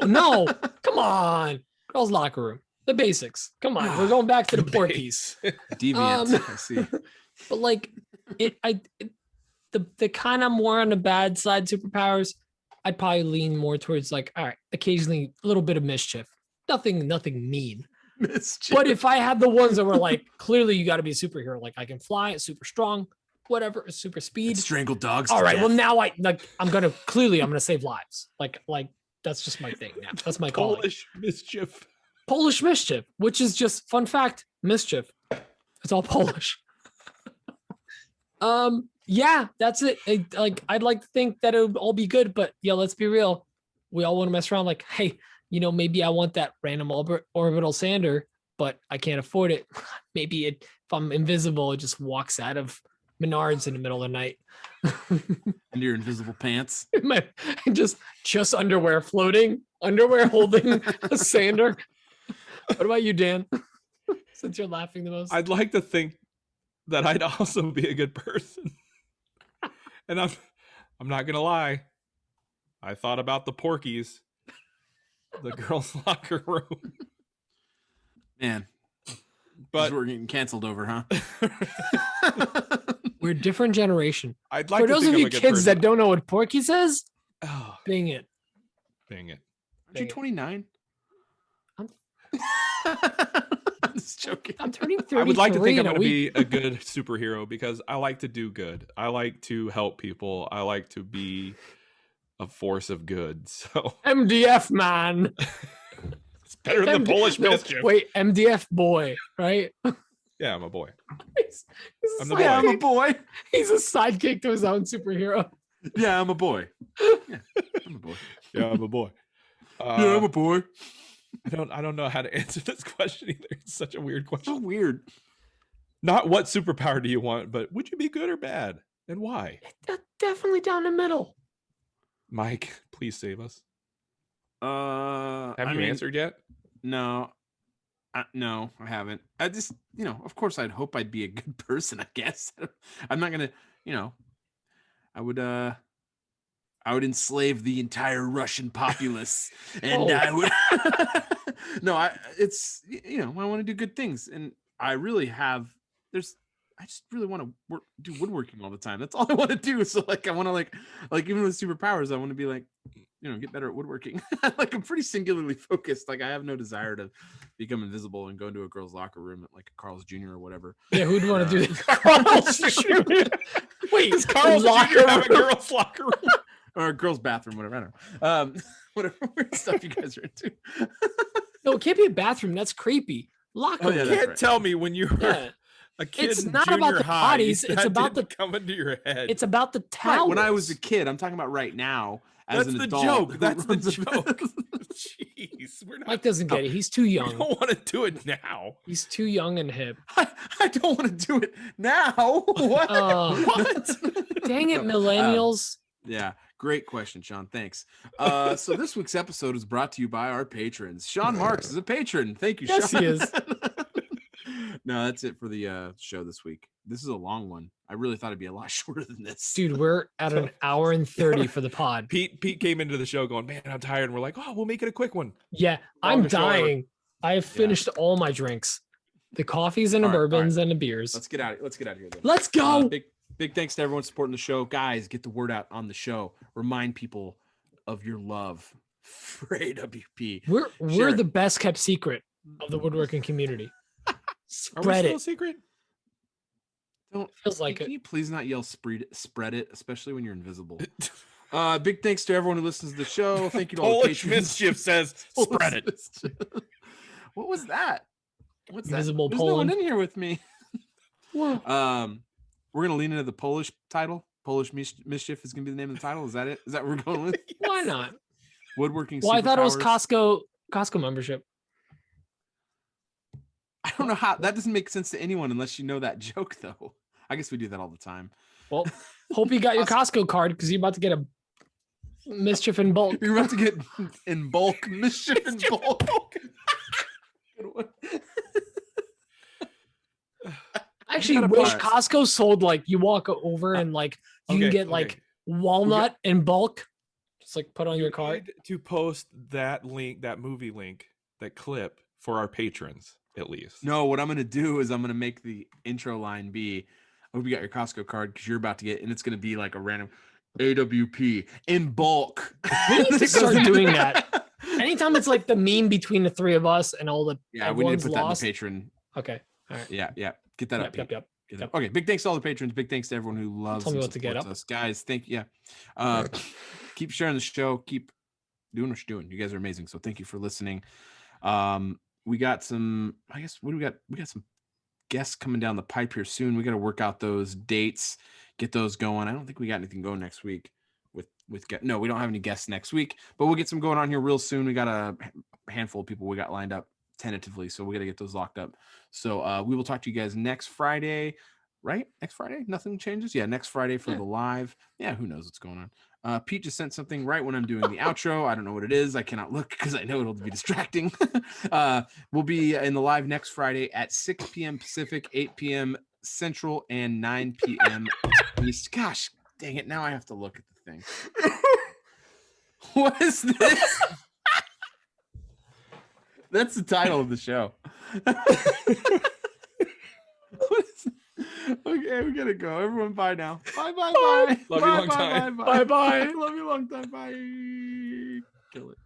no. Come on. Girls' locker room. The basics. Come on. We're going back to the porkies. Deviant. I see. But like the kind of more on the bad side superpowers, I'd probably lean more towards like, all right, occasionally a little bit of mischief. Nothing mean. Mischief. But if I had the ones that were like, clearly you got to be a superhero, like I can fly, super strong, whatever, super speed. Strangle dogs. All to right. death. Well, now I'm gonna save lives. Like that's just my thing now. That's my calling. Polish mischief, which is just fun fact, mischief. It's all Polish. Yeah, that's it. I'd like to think that it would all be good, but yeah, let's be real. We all want to mess around like, hey, maybe I want that random orbital sander, but I can't afford it. Maybe if I'm invisible, it just walks out of Menards in the middle of the night. And your invisible pants. just underwear floating, holding a sander. What about you, Dan? Since you're laughing the most. I'd like to think that I'd also be a good person. And I'm not gonna lie. I thought about the porkies, the girls' locker room. Man. But we're getting canceled over, huh? We're a different generation. I'd like For to those think of I'm you a good kids person. that don't know what porkies is, Oh, dang it. dang it. Aren't you 29? I'm just joking. I'm turning 33 I would like to think I'm in a going to week. be a good superhero because I like to do good. I like to help people. I like to be a force of good. So MDF man. it's better than Polish No, mischief. wait, MDF boy, right? Yeah, I'm a boy. He's a I'm the sidekick. Yeah, I'm a boy. He's a sidekick to his own superhero. Yeah, I'm a boy. Yeah, I'm a boy. Yeah, I'm a boy. Yeah, I'm a boy. I don't know how to answer this question either. It's such a weird So question. weird. Not what superpower do you want, but would you be good or bad? And why? Definitely down the middle. Mike, please save us. Have Have you answered yet? No. No, I haven't. I just, of course I'd hope I'd be a good person, I guess. I'm not going to, I would enslave the entire Russian populace and I would No, it's I want to do good things and I really I just really want to do woodworking all the time. That's all I want to do. So I want to even with superpowers, I want to be get better at woodworking. I'm pretty singularly focused. I have no desire to become invisible and go into a girl's locker room at a Carl's Jr. or whatever. Yeah, who'd want to do that? Carl's Jr. Wait, Does Carl's locker Jr. have a room? girl's locker room? Or a girl's bathroom, whatever. I don't know. Whatever weird stuff you guys are into. No, it can't be a bathroom. That's creepy. Locker Oh, room. yeah, You that's can't right. tell me when you were Yeah. A kid It's in not about junior the high, potties, it's that about didn't come into your head. It's about the Right, towels. when I was a kid, I'm talking about right now as That's an the adult. joke. who That's the runs a joke. business. Jeez, we're not. Mike doesn't get it. He's too We young. don't want to do it now. He's too young and hip. I don't want to do it now. What? What? Dang it, No, millennials. Yeah, great question, Sean. Thanks. So this week's episode is brought to you by our patrons. Sean Marks is a patron. Thank you, Yes, Sean. he is. No, that's it for the show this week. This is a long one. I really thought it'd be a lot shorter than this. Dude, we're at an hour and 30 for the pod. Pete came into the show going, man, I'm tired. And we're like, oh, we'll make it a quick one. Yeah, I'm Longest show ever. dying. I have finished all my drinks. The coffees and the All right, bourbons and the beers. Let's get out of here then. Let's go. Big thanks to everyone supporting the show. Guys, get the word out on the show. Remind people of your love for AWP. We're Share the it. best kept secret of the woodworking community. Are we Spread still a it. secret? Feels like Can it. you please not yell spread it, especially when you're invisible? Big thanks to everyone who listens to the show. Thank you to all the Polish patrons. Mischief says, spread it. What was that? What's Invisible that? There's no one Poland. in here with me. Whoa. We're gonna lean into the Polish title. Polish Mischief is gonna be the name of the title. Is that it? Is that what we're going with? Why not? Woodworking. Well, I thought it was superpowers. Costco membership. I don't know how that doesn't make sense to anyone unless you know that joke, though. I guess we do that all the time. Well, hope you got your Costco card because you're about to get a Mischief in bulk. You're about to get in bulk Mischief in bulk. Good one. I actually gotta wish buy it. Costco sold like you walk over and like you can get like walnut in bulk. Just like put on your card. Need to post that link, that movie link, that clip for our patrons, at least. No, what I'm gonna do is I'm gonna make the intro line be, I hope you got your Costco card because you're about to get, and it's gonna be like a random AWP in bulk. We need to start doing that. Anytime it's like the meme between the three of us and all the Yeah, we need to everyone's put that in the lost. patron. Okay. All right. Yeah, get that up. Yep. Get that up. Okay, big thanks to all the patrons. Big thanks to everyone who loves Tell me and what to get supports up. us. Guys, thank you. Yeah. Keep sharing the show. Keep doing what you're doing. You guys are amazing. So thank you for listening. We got some, I guess, what do we got? We got some guests coming down the pipe here soon. We got to work out those dates, get those going. I don't think we got anything going next week no, we don't have any guests next week, but we'll get some going on here real soon. We got a handful of people we got lined up tentatively, so we got to get those locked up. So we will talk to you guys next Friday, right? Next Friday, nothing changes. Yeah, next Friday for the live. Yeah, who knows what's going on. Pete just sent something right when I'm doing the outro. I don't know what it is. I cannot look because I know it'll be distracting. We'll be in the live next Friday at 6 p.m. Pacific, 8 p.m. Central, and 9 p.m. East. Gosh, dang it. Now I have to look at the thing. What is this? That's the title of the show. Okay, we gotta go. Everyone, bye now. Bye. Love you long time. Bye. Love you long time. Bye. Kill it.